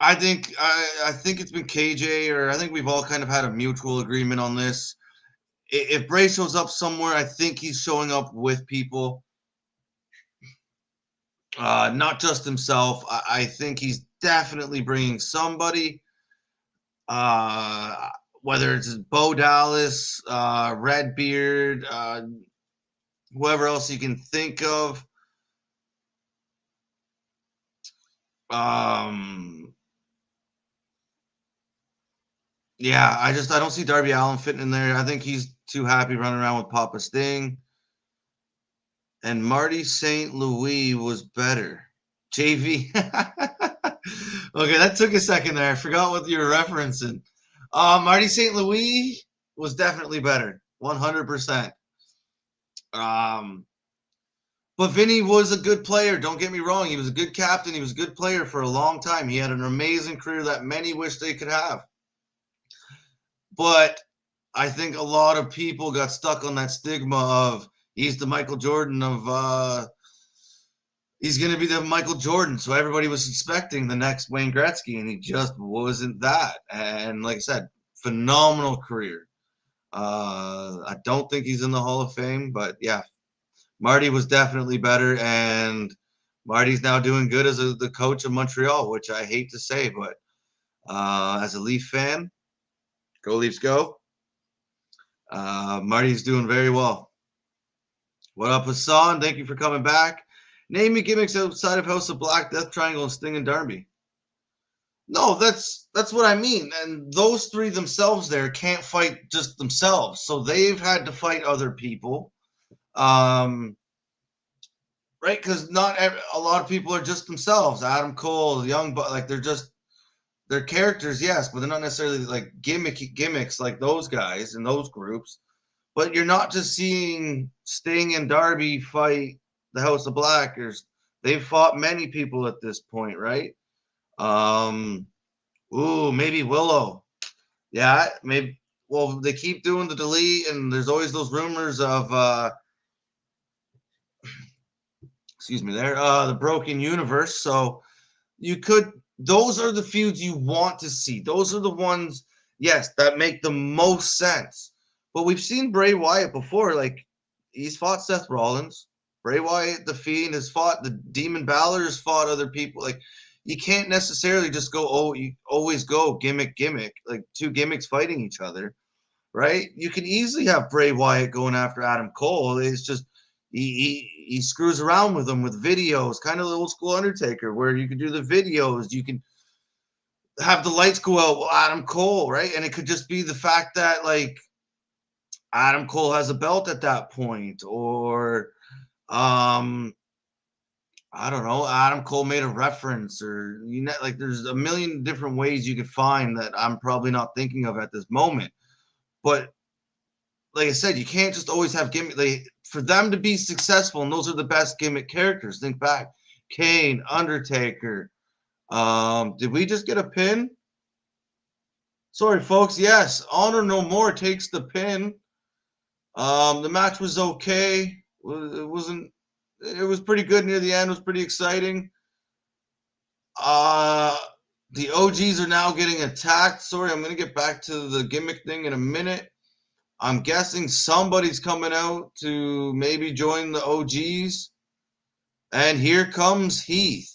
I think it's been KJ, or I think we've all kind of had a mutual agreement on this. If Bray shows up somewhere, I think he's showing up with people, not just himself. I think he's definitely bringing somebody. Whether it's Bo Dallas, Redbeard, whoever else you can think of. Yeah, I don't see Darby Allin fitting in there. I think he's too happy running around with Papa Sting. And Marty St. Louis was better. JV. Okay, that took a second there. I forgot what you were referencing. Marty St. Louis was definitely better. 100%. But Vinny was a good player. Don't get me wrong. He was a good captain. He was a good player for a long time. He had an amazing career that many wish they could have. But I think a lot of people got stuck on that stigma of he's the Michael Jordan of he's going to be the Michael Jordan. So everybody was expecting the next Wayne Gretzky, and he just wasn't that. And like I said, phenomenal career. I don't think he's in the Hall of Fame, but yeah, Marty was definitely better, and Marty's now doing good as the coach of Montreal, which I hate to say, but as a Leaf fan, go Leafs go. Marty's doing very well. What up, Hassan? Thank you for coming back. Name me gimmicks outside of House of Black, Death Triangle, and Sting and Darby. No, that's what I mean. And those three themselves there can't fight just themselves. So they've had to fight other people. Right? Because a lot of people are just themselves. Adam Cole, Young Buck, like they're characters, yes, but they're not necessarily like gimmicks like those guys in those groups. But you're not just seeing Sting and Darby fight the House of Black. They've fought many people at this point, right? Maybe Willow. Yeah, maybe. Well, they keep doing the delete, and there's always those rumors of excuse me there, the Broken Universe. So those are the feuds you want to see. Those are the ones, yes, that make the most sense. But we've seen Bray Wyatt before. Like, he's fought Seth Rollins. Bray Wyatt, the Fiend, has fought the Demon Balor, has fought other people. Like, you can't necessarily just go, you always go gimmick, like two gimmicks fighting each other, right? You can easily have Bray Wyatt going after Adam Cole. It's just he screws around with them with videos, kind of the old school Undertaker, where you can do the videos, you can have the lights go out, Adam Cole, right? And it could just be the fact that like Adam Cole has a belt at that point, or I don't know, Adam Cole made a reference, or like there's a million different ways you could find that I'm probably not thinking of at this moment. But like I said, you can't just always have gimmick. For them to be successful, and those are the best gimmick characters. Think back, Kane, Undertaker. Did we just get a pin? Sorry, folks. Yes, Honor No More takes the pin. The match was okay. It wasn't. It was pretty good near the end. It was pretty exciting. The OGs are now getting attacked. Sorry, I'm gonna get back to the gimmick thing in a minute. I'm guessing somebody's coming out to maybe join the OGs. And here comes Heath.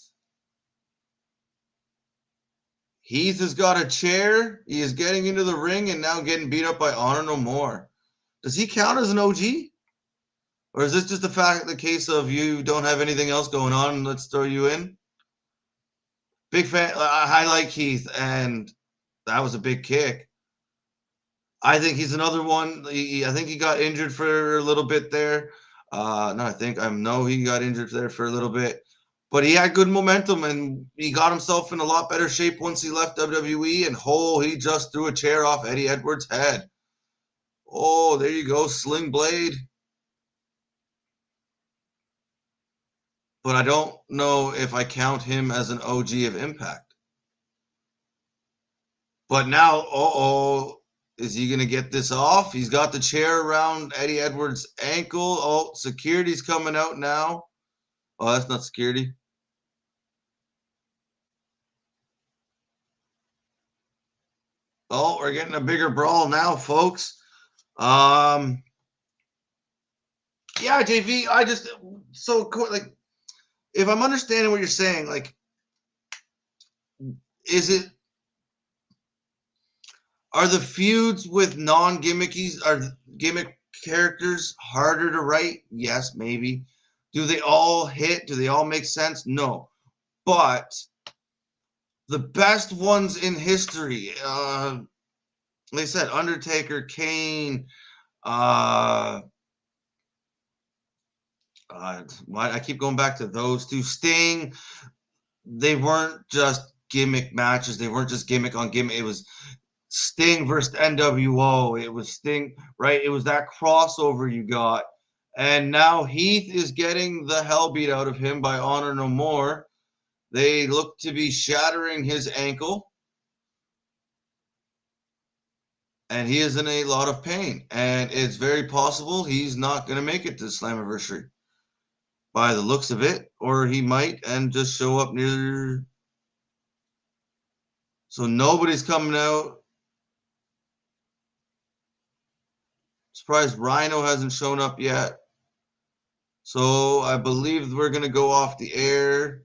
Heath has got a chair. He is getting into the ring and now getting beat up by Honor No More. Does he count as an OG? Or is this just the case of you don't have anything else going on, let's throw you in? Big fan. I like Heath, and that was a big kick. I think he's another one. I think he got injured for a little bit there. I know he got injured there for a little bit. But he had good momentum, and he got himself in a lot better shape once he left WWE, and he just threw a chair off Eddie Edwards' head. Oh, there you go, Sling Blade. But I don't know if I count him as an OG of Impact. But now, is he going to get this off? He's got the chair around Eddie Edwards' ankle. Oh, security's coming out now. Oh, that's not security. Oh, we're getting a bigger brawl now, folks. Yeah, JV, I just so like, if I'm understanding what you're saying, like, are the feuds with non-gimmickies, are gimmick characters harder to write? Yes, maybe. Do they all hit? Do they all make sense? No. But the best ones in history, like I said, Undertaker, Kane, I keep going back to those two. Sting, they weren't just gimmick matches. They weren't just gimmick on gimmick. It was Sting versus NWO. It was Sting, right? It was that crossover you got. And now Heath is getting the hell beat out of him by Honor No More. They look to be shattering his ankle. And he is in a lot of pain. And it's very possible he's not going to make it to Slammiversary by the looks of it. Or he might and just show up near. So nobody's coming out. Surprised Rhino hasn't shown up yet. So I believe we're going to go off the air.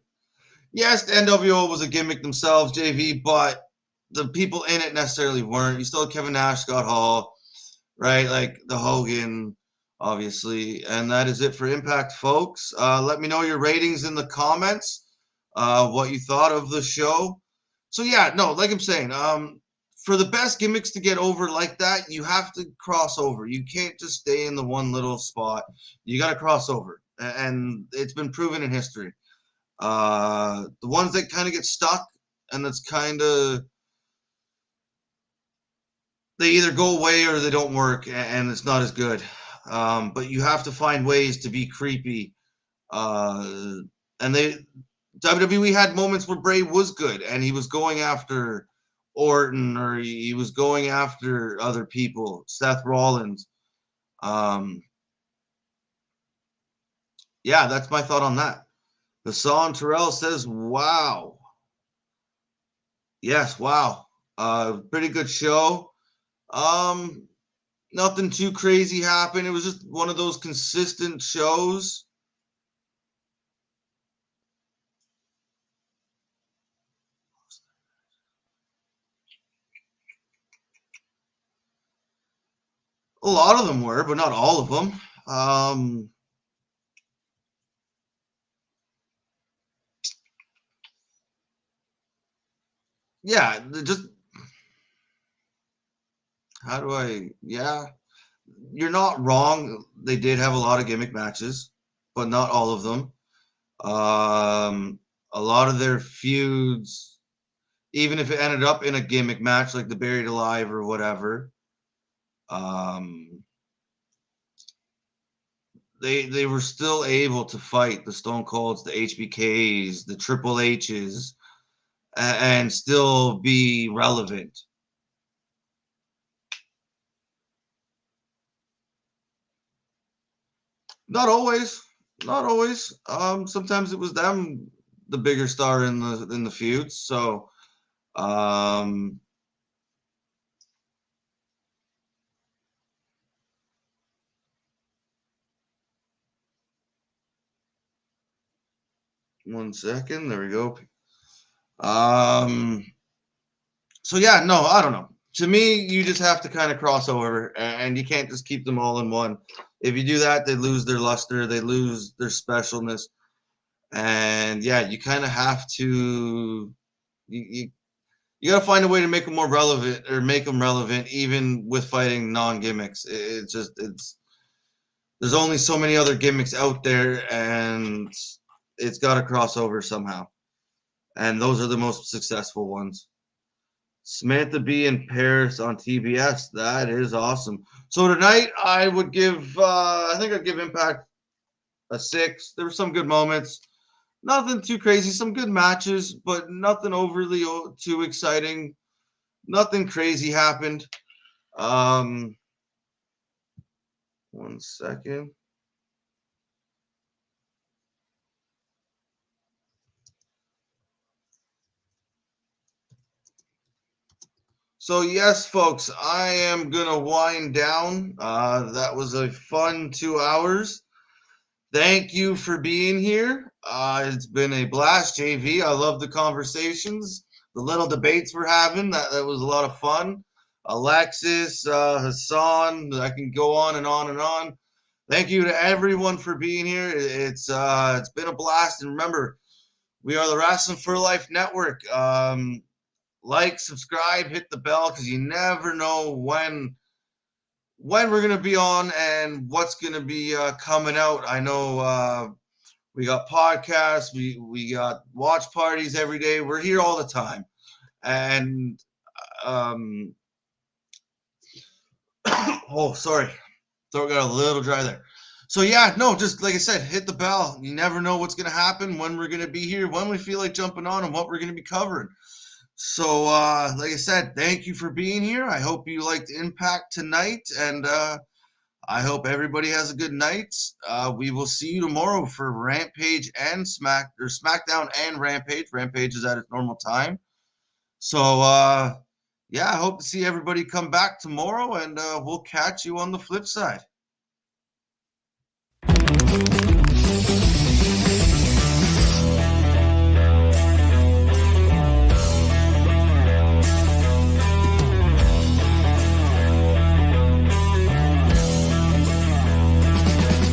Yes, the NWO was a gimmick themselves, JV, but the people in it necessarily weren't. You still had Kevin Nash, Scott Hall, right? Like the Hogan, obviously. And that is it for Impact, folks. Let me know your ratings in the comments, what you thought of the show. So, yeah, no, like I'm saying, for the best gimmicks to get over like that, you have to cross over. You can't just stay in the one little spot. You got to cross over. And it's been proven in history. The ones that kind of get stuck and that's kind of, they either go away or they don't work and it's not as good. But you have to find ways to be creepy. And WWE had moments where Bray was good and he was going after Orton or he was going after other people, Seth Rollins. Yeah, that's my thought on that. Hassan Terrell says, wow. Yes, wow. Pretty good show. Nothing too crazy happened. It was just one of those consistent shows. A lot of them were, but not all of them. Yeah, just how do yeah, you're not wrong. They did have a lot of gimmick matches, but not all of them. A lot of their feuds, even if it ended up in a gimmick match like the Buried Alive or whatever, they were still able to fight the Stone Colds, the HBKs, the Triple H's, and still be relevant. Not always. Not always. Sometimes it was them, the bigger star in the feuds. So, 1 second. There we go. So yeah, no, I don't know. To me, you just have to kind of cross over, and you can't just keep them all in one. If you do that, they lose their luster, they lose their specialness, and yeah, you kind of have to. You got to find a way to make them more relevant, or make them relevant, even with fighting non-gimmicks. It's there's only so many other gimmicks out there, and it's got to cross over somehow. And those are the most successful ones. Samantha Bee in Paris on TBS. That is awesome. So tonight I would give, I think I'd give Impact a 6. There were some good moments. Nothing too crazy. Some good matches, but nothing overly too exciting. Nothing crazy happened. 1 second. So yes, folks, I am gonna wind down. That was a fun 2 hours. Thank you for being here. It's been a blast, JV. I love the conversations, the little debates we're having. That was a lot of fun. Alexis, Hassan, I can go on and on and on. Thank you to everyone for being here. It's been a blast, and remember, we are the Wrasslin for Life Network. Like, subscribe, hit the bell, because you never know when we're gonna be on and what's gonna be coming out. I know we got podcasts, we got watch parties every day. We're here all the time, and oh, sorry, throat got a little dry there. So yeah, no, just like I said, hit the bell. You never know what's gonna happen, when we're gonna be here, when we feel like jumping on, and what we're gonna be covering. So, like I said, thank you for being here. I hope you liked Impact tonight, and I hope everybody has a good night. We will see you tomorrow for Rampage and SmackDown and Rampage. Rampage is at its normal time. So, yeah, I hope to see everybody come back tomorrow, and we'll catch you on the flip side.